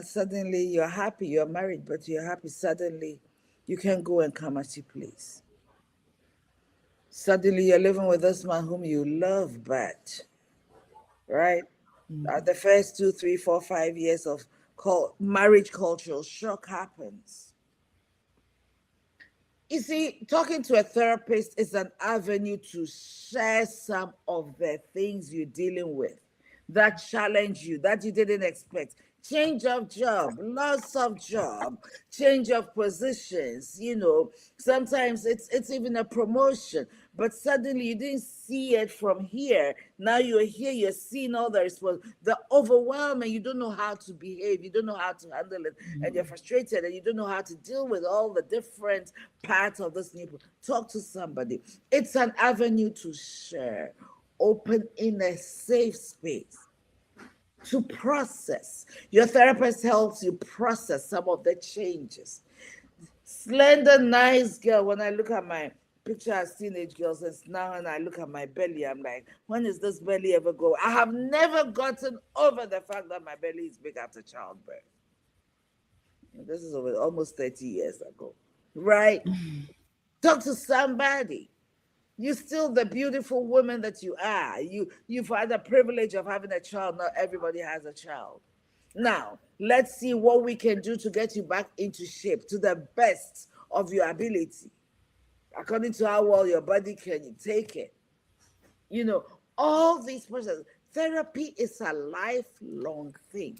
suddenly you're happy, you're married, but you're happy. Suddenly, you can go and come as you please. Suddenly, you're living with this man whom you love, but right, the first 2, 3, 4, 5 years of marriage cultural shock happens. You see, talking to a therapist is an avenue to share some of the things you're dealing with that challenge you, that you didn't expect. Change of job, loss of job, change of positions, sometimes it's even a promotion, but suddenly you didn't see it from here. Now you're here, you're seeing all the the overwhelming, you don't know how to behave, you don't know how to handle it, and you're frustrated and you don't know how to deal with all the different parts of this new. Talk to somebody. It's an avenue to share, open in a safe space to process. Your therapist helps you process some of the changes. Slender, nice girl. When I look at my picture as teenage girls, since now and I look at my belly, I'm like, when is this belly ever go? I have never gotten over the fact that my belly is big after childbirth. This is over almost 30 years ago, right? Talk to somebody. You're still the beautiful woman that you are. You've had the privilege of having a child. Not everybody has a child. Now, let's see what we can do to get you back into shape to the best of your ability, according to how well your body can take it. You know, all these processes. Therapy is a lifelong thing.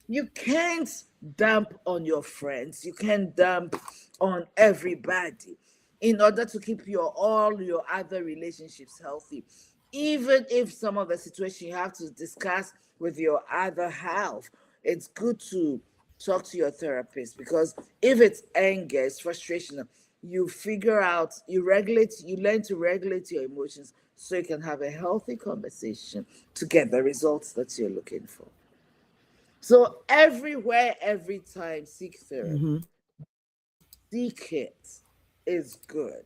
You can't dump on your friends. You can't dump on everybody in order to keep all your other relationships healthy. Even if some of the situation you have to discuss with your other half, it's good to talk to your therapist, because if it's anger, it's frustration, you figure out, you learn to regulate your emotions so you can have a healthy conversation to get the results that you're looking for. So everywhere, every time, seek therapy. Mm-hmm. Seek it is good.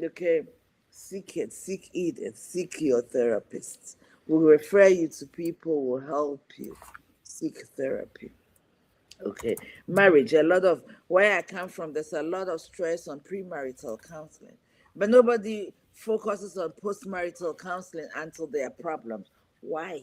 Okay? Seek it, seek it, seek your therapist. We'll refer you to people who will help you. Seek therapy. Okay. Marriage, a lot of where I come from, there's a lot of stress on premarital counseling. But nobody focuses on postmarital counseling until there are problems. Why?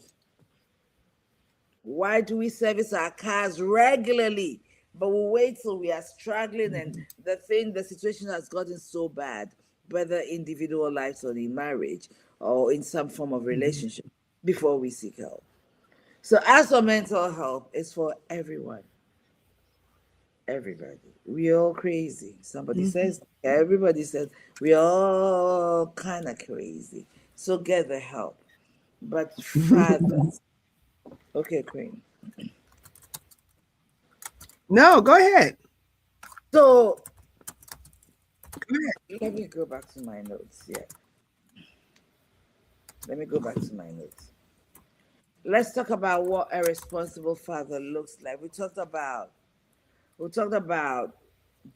Why do we service our cars regularly, but we wait till we are struggling and the situation has gotten so bad, whether individual lives or in marriage or in some form of Mm-hmm. relationship, before we seek help? So, as for mental health, it's for everyone, everybody. We all crazy. Somebody Mm-hmm. says, everybody says, we all kind of crazy. So, get the help. But fathers, okay, Queen. No, go ahead. So, Go ahead. let me go back to my notes. Yeah, let me go back to my notes. Let's talk about what a responsible father looks like. We talked about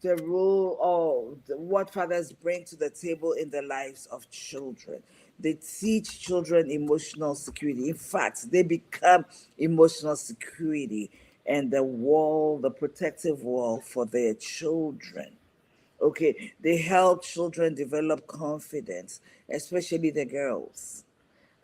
the role of what fathers bring to the table in the lives of children. They teach children emotional security. In fact, they become emotional security and the protective wall for their children. Okay, they help children develop confidence, especially the girls.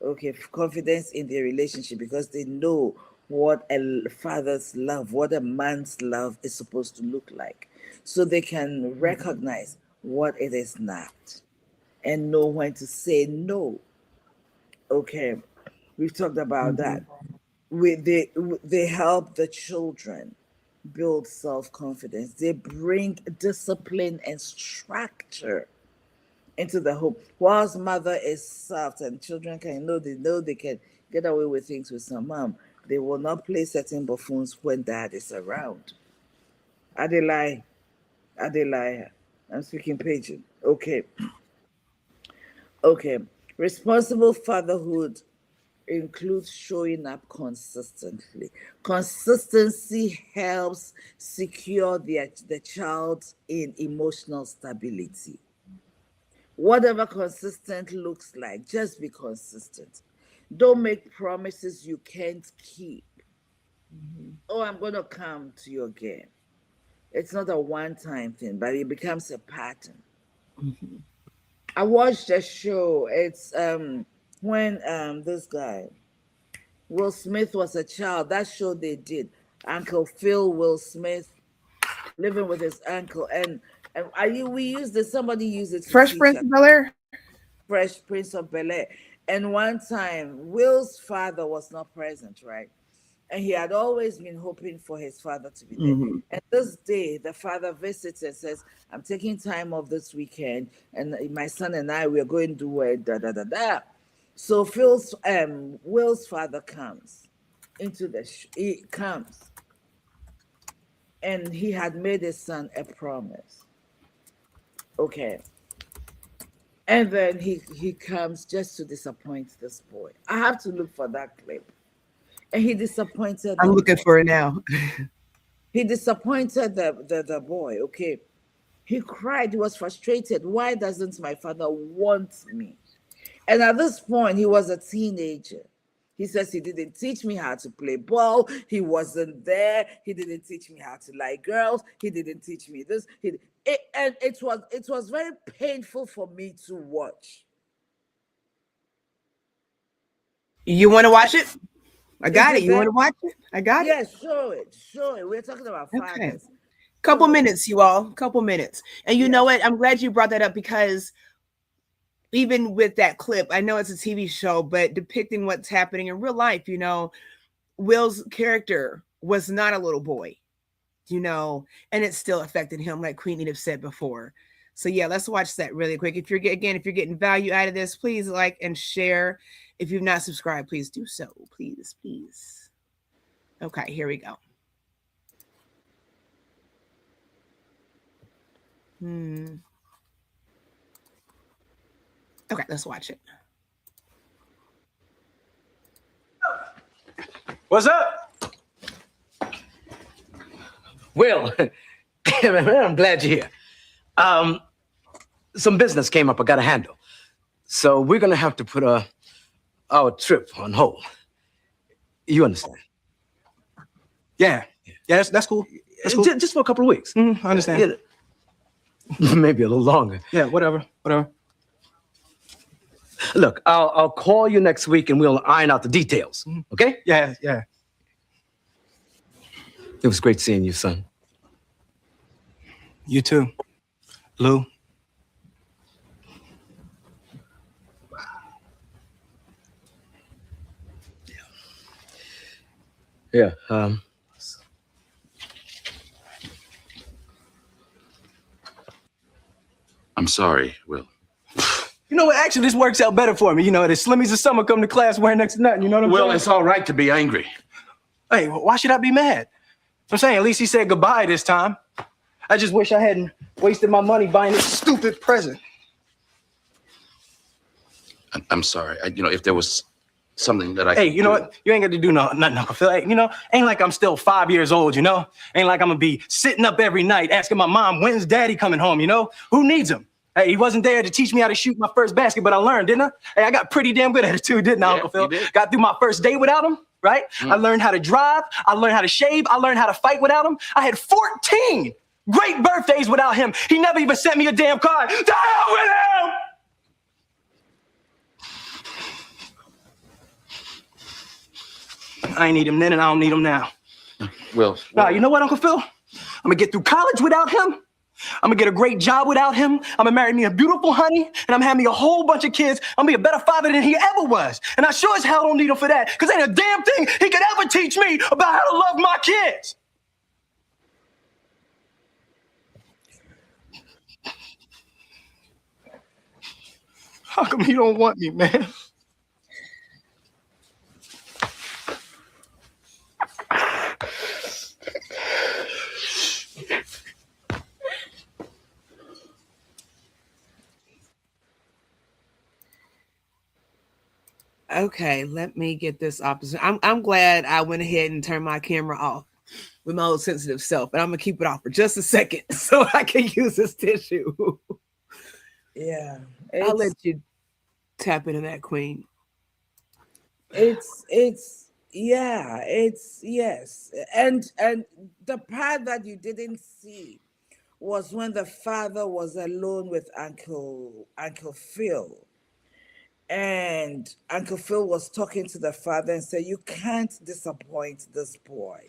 Okay, confidence in their relationship, because they know what a father's love, what a man's love is supposed to look like. So they can recognize what it is not and know when to say no. Okay, we've talked about Mm-hmm. that. They help the children build self-confidence. They bring discipline and structure into the home. Whilst mother is soft and children know they can get away with things with some mom, they will not play certain buffoons when dad is around. Adelaide, Adelaide, I'm speaking pidgin. Okay, okay. Responsible fatherhood includes showing up consistently. Consistency helps secure the child in emotional stability. Whatever consistent looks like, just be consistent. Don't make promises you can't keep. Oh, I'm going to come to you again. It's not a one time thing, but it becomes a pattern. Mm-hmm. I watched a show. It's when this guy, Will Smith, was a child. That show they did. Uncle Phil Will Smith living with his uncle. And we used it, somebody used it to Fresh teach Prince us. of Bel Air. Fresh Prince of Bel Air. And one time, Will's father was not present, right? And he had always been hoping for his father to be there. Mm-hmm. And this day, the father visits and says, I'm taking time off this weekend, and my son and I, we're going to do a da da da da. So Will's father comes he comes, and he had made his son a promise. Okay. And then he comes just to disappoint this boy. I have to look for that clip. And he disappointed I'm the looking boy. for it now. He disappointed the boy. Okay. He cried. He was frustrated. Why doesn't my father want me? And at this point, he was a teenager. He says he didn't teach me how to play ball. He wasn't there. He didn't teach me how to like girls. He didn't teach me this. And it was very painful for me to watch. You want to watch it? I got it. You want very, to watch it? I got it. yeah, show it. Show it. We're talking about Okay. fathers. Couple minutes, you all. Couple minutes. And you Yes. know what? I'm glad you brought that up because even with that clip, I know it's a TV show, but depicting what's happening in real life, you know, Will's character was not a little boy, you know, and it still affected him, like Queen Edith said before. So yeah, let's watch that really quick. If you're getting value out of this, please like and share. If you've not subscribed, please do so. Please, please. Okay, here we go. Okay, let's watch it. What's up? Will, I'm glad you're here. Some business came up I got to handle. So we're going to have to put our trip on hold. You understand? Yeah, that's cool. That's cool. Just for a couple of weeks. I understand. Yeah. Maybe a little longer. Yeah, whatever. Look, I'll call you next week and we'll iron out the details. Okay? Yeah. It was great seeing you, son. You too, Lou. Yeah. I'm sorry, Will. You know what? Actually, this works out better for me. You know, the Slimmies of summer come to class wearing next to nothing. You know what I'm Will, saying? it's all right to be angry. Hey, why should I be mad? I'm saying at least he said goodbye this time. I just wish I hadn't wasted my money buying this stupid present. I'm sorry. If there was something that I Hey, could you know do- what? You ain't got to do nothing, Uncle Phil. Hey, you know, ain't like I'm still 5 years old, you know? Ain't like I'm gonna be sitting up every night asking my mom, when's daddy coming home, you know? Who needs him? Hey, he wasn't there to teach me how to shoot my first basket, but I learned, didn't I? Hey, I got pretty damn good at it too, didn't I, Yeah, Uncle Phil? you did. Got through my first day without him, right? I learned how to drive. I learned how to shave. I learned how to fight without him. I had 14 great birthdays without him. He never even sent me a damn card. To hell with him! I ain't need him then and I don't need him now. Will. Nah, you know what, Uncle Phil? I'm gonna get through college without him. I'm gonna get a great job without him. I'm gonna marry me a beautiful honey, and I'm gonna have me a whole bunch of kids. I'm gonna be a better father than he ever was. And I sure as hell don't need him for that, because ain't a damn thing he could ever teach me about how to love my kids. How come you don't want me, man? Okay, let me get this opposite. I'm glad I went ahead and turned my camera off with my old sensitive self, but I'm gonna keep it off for just a second so I can use this tissue. Yeah. I'll let you tap into that, Queen. It's yes. And the part that you didn't see was when the father was alone with Uncle Phil. And Uncle Phil was talking to the father and said, "You can't disappoint this boy.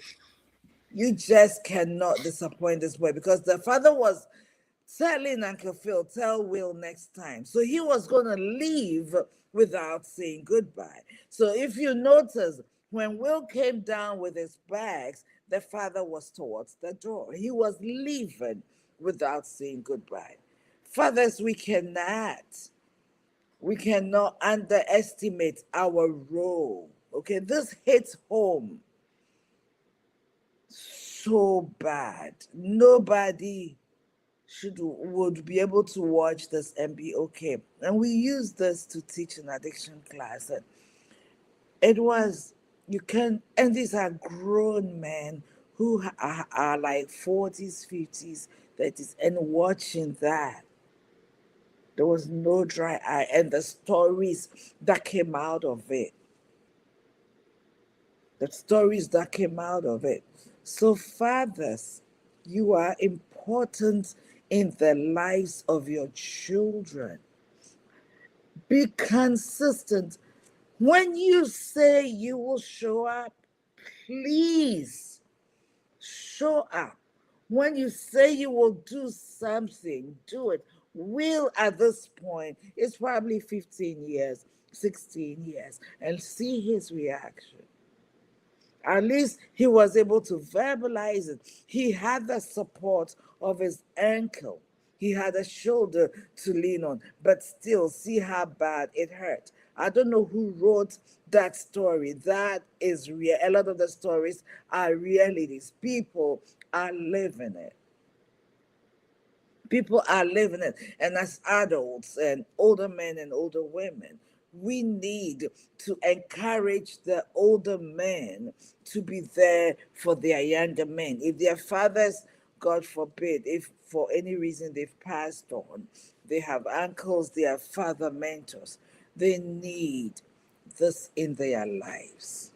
You just cannot disappoint this boy," because the father was telling Uncle Phil, "Tell Will next time." So he was going to leave without saying goodbye. So if you notice, when Will came down with his bags, the father was towards the door. He was leaving without saying goodbye. Fathers, we cannot underestimate our role. Okay, this hits home so bad. Nobody would be able to watch this and be okay. And we use this to teach an addiction class. And it was, you can, and these are grown men who are like 40s, 50s, 30s, and watching that. There was no dry eye, and the stories that came out of it. the stories that came out of it. So, fathers, you are important in the lives of your children. Be consistent. When you say you will show up, please show up. When you say you will do something, do it. Will at this point is probably 15 years, 16 years, and see his reaction. At least he was able to verbalize it. He had the support of his ankle. He had a shoulder to lean on, but still, see how bad it hurt. I don't know who wrote that story. That is real. A lot of the stories are realities. People are living it. People are living it. And as adults and older men and older women, we need to encourage the older men to be there for their younger men. If their fathers, God forbid, if for any reason they've passed on, they have uncles, they have father mentors, they need this in their lives.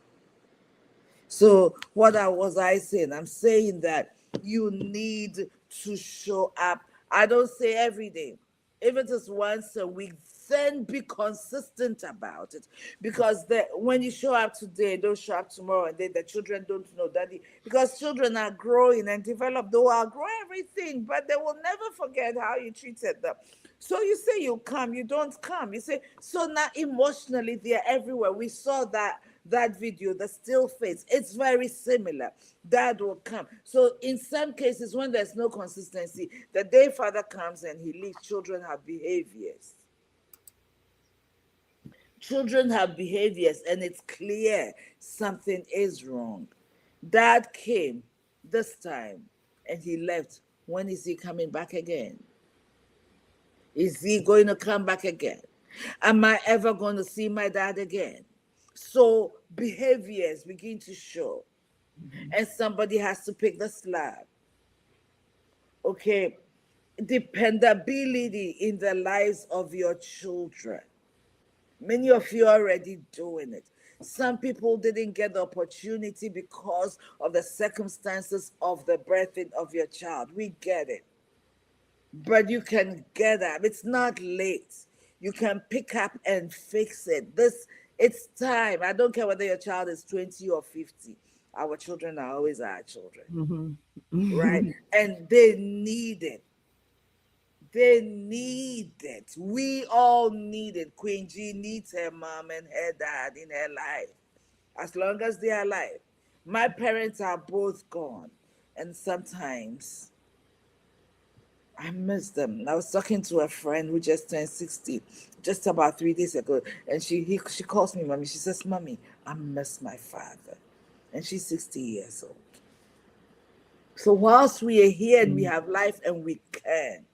So what was I saying? I'm saying that you need to show up. I don't say every day. If it is once a week, then be consistent about it. Because when you show up today, don't show up tomorrow, and then the children don't know daddy. Because children are growing and develop. They will outgrow everything, but they will never forget how you treated them. So you say you come, you don't come. You say, so now emotionally, they're everywhere. We saw that video, the still face, it's very similar. Dad will come. So in some cases, when there's no consistency, the day father comes and he leaves, children have behaviors. Children have behaviors, and it's clear something is wrong. Dad came this time and he left. When is he coming back again? Is he going to come back again? Am I ever going to see my dad again? So behaviors begin to show, and somebody has to pick the slack. Okay, dependability in the lives of your children. Many of you are already doing it. Some people didn't get the opportunity because of the circumstances of the birthing of your child. We get it. But you can get up. It's not late. You can pick up and fix it. It's time. I don't care whether your child is 20 or 50. Our children are always our children, right? And they need it. They need it. We all need it. Queen G needs her mom and her dad in her life, as long as they are alive. My parents are both gone, and sometimes I miss them. I was talking to a friend who just turned 60 just about 3 days ago, and she calls me mommy. She says, "Mommy, I miss my father," and she's 60 years old. So whilst we are here and we have life and we can,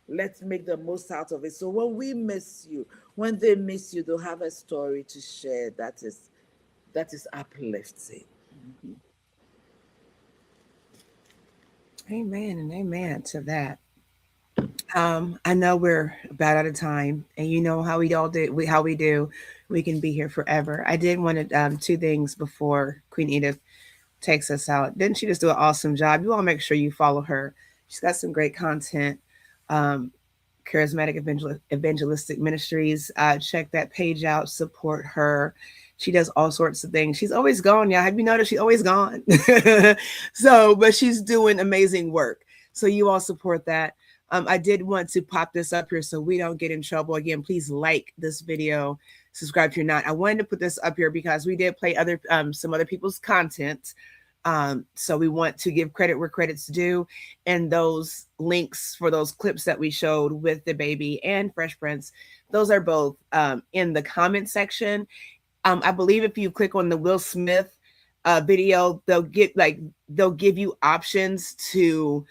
let's make the most out of it. So when we miss you, when they miss you, they'll have a story to share that is uplifting. Amen and amen to that. I know we're about out of time, and you know how we all do. How we do. We can be here forever. I did want to two things before Queen Edith takes us out. Didn't she just do an awesome job? You all make sure you follow her. She's got some great content. Um, Charismatic Evangelistic Ministries. Check that page out. Support her. She does all sorts of things. She's always gone, y'all. Have you noticed she's always gone? So, but she's doing amazing work. So you all support that. I did want to pop this up here so we don't get in trouble. Again, please like this video, subscribe if you're not. I wanted to put this up here because we did play some other people's content. So we want to give credit where credit's due, and those links for those clips that we showed with the baby and Fresh Prince, those are both in the comment section. I believe if you click on the Will Smith video, they'll give you options to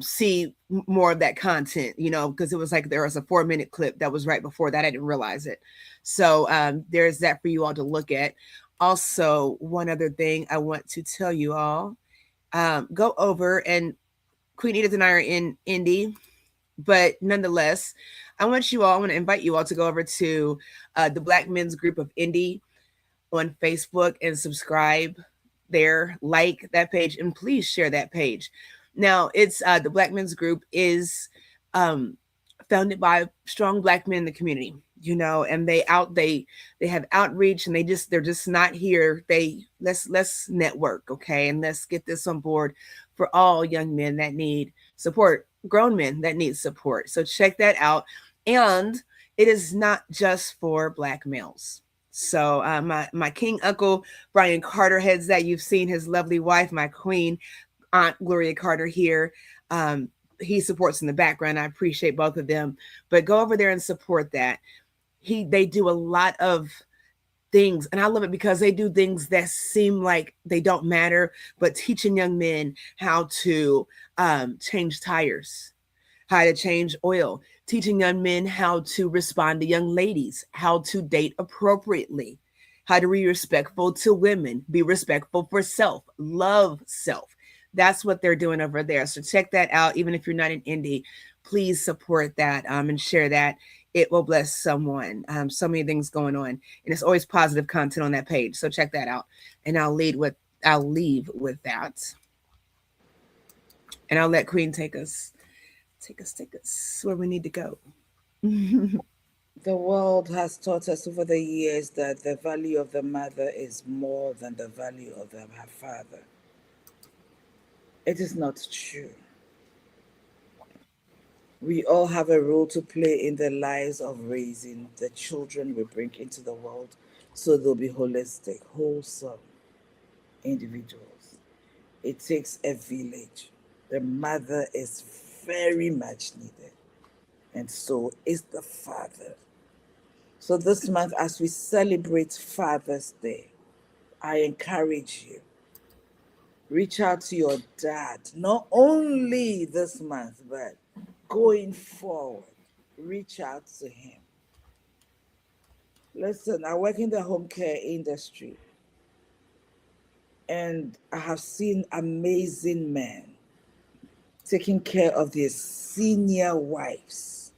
see more of that content, because it was like there was a 4-minute clip that was right before that. I didn't realize it. So there's that for you all to look at. Also, one other thing I want to tell you all, go over, and Queen Edith and I are in Indy, but nonetheless, I want to invite you all to go over to the Black Men's Group of Indy. on Facebook and subscribe there, like that page, and please share that page. Now, it's the Black Men's Group is um, founded by strong Black men in the community, and they have outreach, and they're just not here. Let's network, okay, and let's get this on board for all young men that need support, grown men that need support. So check that out, and it is not just for Black males. So my king uncle Brian Carter heads that. You've seen his lovely wife, my queen aunt Gloria Carter here. Um, he supports in the background. I appreciate both of them. But go over there and support that. They do a lot of things, and I love it because they do things that seem like they don't matter, but teaching young men how to change tires, how to change oil, teaching young men how to respond to young ladies, how to date appropriately, how to be respectful to women, be respectful for self, love self. That's what they're doing over there. So check that out. Even if you're not in Indy, please support that and share that. It will bless someone. So many things going on, and it's always positive content on that page. So check that out. And I'll leave with that, and I'll let Queen take us where we need to go. The world has taught us over the years that the value of the mother is more than the value of her father. It is not true. We all have a role to play in the lives of raising the children we bring into the world so they'll be holistic, wholesome individuals. It takes a village. The mother is very much needed, and so is the father. So this month, as we celebrate Father's Day, I encourage you, reach out to your dad, not only this month, but going forward, reach out to him. Listen, I work in the home care industry, and I have seen amazing men taking care of their senior wives.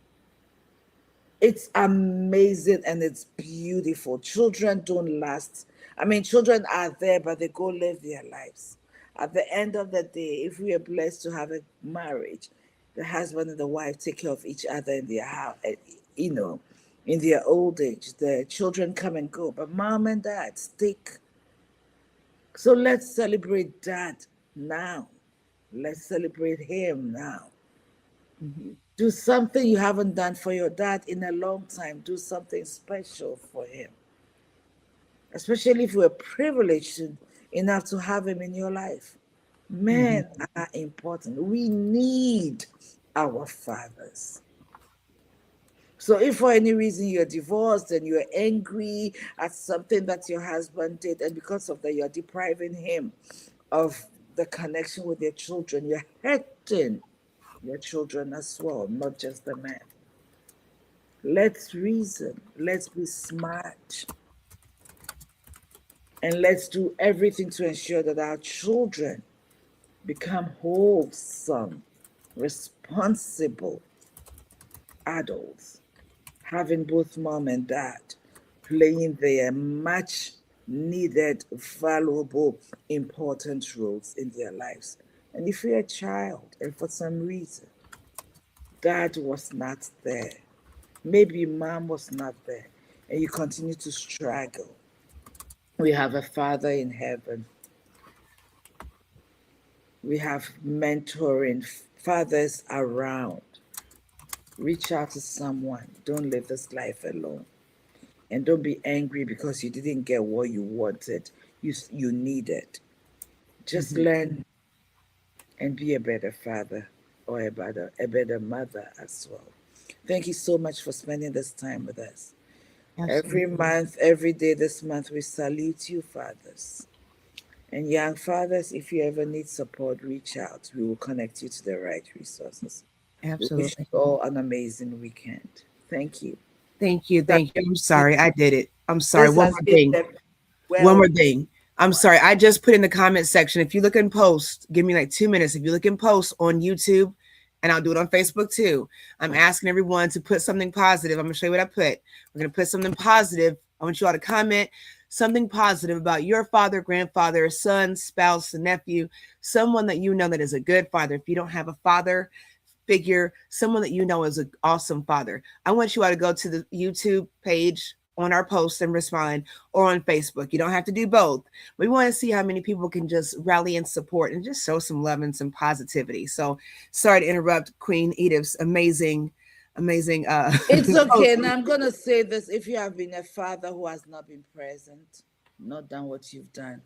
It's amazing and it's beautiful. Children don't last. I mean, children are there, but they go live their lives. At the end of the day, if we are blessed to have a marriage, the husband and the wife take care of each other in their house, in their old age. The children come and go, but mom and dad stick. So let's celebrate dad now. Let's celebrate him now. Mhm. Do something you haven't done for your dad in a long time. Do something special for him. Especially if we're privileged enough to have him in your life. Men are important. We need our fathers. So if for any reason you're divorced and you're angry at something that your husband did, and because of that you're depriving him of the connection with your children, you're hurting your children as well, not just the man. Let's reason, let's be smart, and let's do everything to ensure that our children become wholesome, responsible adults, having both mom and dad playing their much needed, valuable, important roles in their lives. And if you're a child and for some reason dad was not there, maybe mom was not there, and you continue to struggle, we have a Father in heaven. We have mentoring fathers around. Reach out to someone. Don't live this life alone. And don't be angry because you didn't get what you wanted, you needed. Just learn and be a better father or a better mother as well. Thank you so much for spending this time with us. Every Absolutely. month, every day this month, we salute you, fathers. And young fathers, if you ever need support, reach out. We will connect you to the right resources. We wish Absolutely. you all an amazing weekend. Thank you. Thank you. That- Thank you. I'm sorry. I did it. I'm sorry. This One has more been thing. the One well. more thing. I'm sorry. I just put in the comment section. If you look in post, give me like 2 minutes. If you look in post on YouTube, and I'll do it on Facebook too, I'm asking everyone to put something positive. I'm going to show you what I put. We're going to put something positive. I want you all to comment something positive about your father, grandfather, son, spouse, nephew, someone that you know that is a good father. If you don't have a father figure, someone that you know is an awesome father, I want you all to go to the YouTube page on our post and respond, or on Facebook. You don't have to do both. We want to see how many people can just rally and support and just show some love and some positivity. So sorry to interrupt Queen Edith's amazing It's okay. And I'm going to say this: if you have been a father who has not been present, not done what you've done,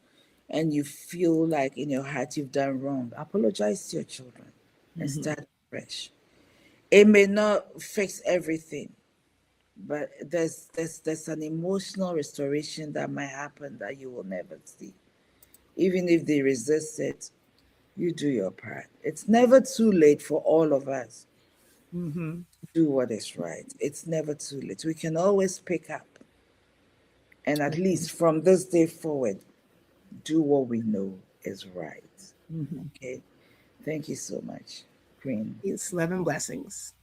and you feel like in your heart you've done wrong, apologize to your children and start fresh. It may not fix everything, but there's an emotional restoration that might happen that you will never see. Even if they resist it, you do your part. It's never too late for all of us to do what is right. It's never too late. We can always pick up, and at least from this day forward, do what we know is right. Okay. Thank you so much, Queen. Peace, love, and blessings.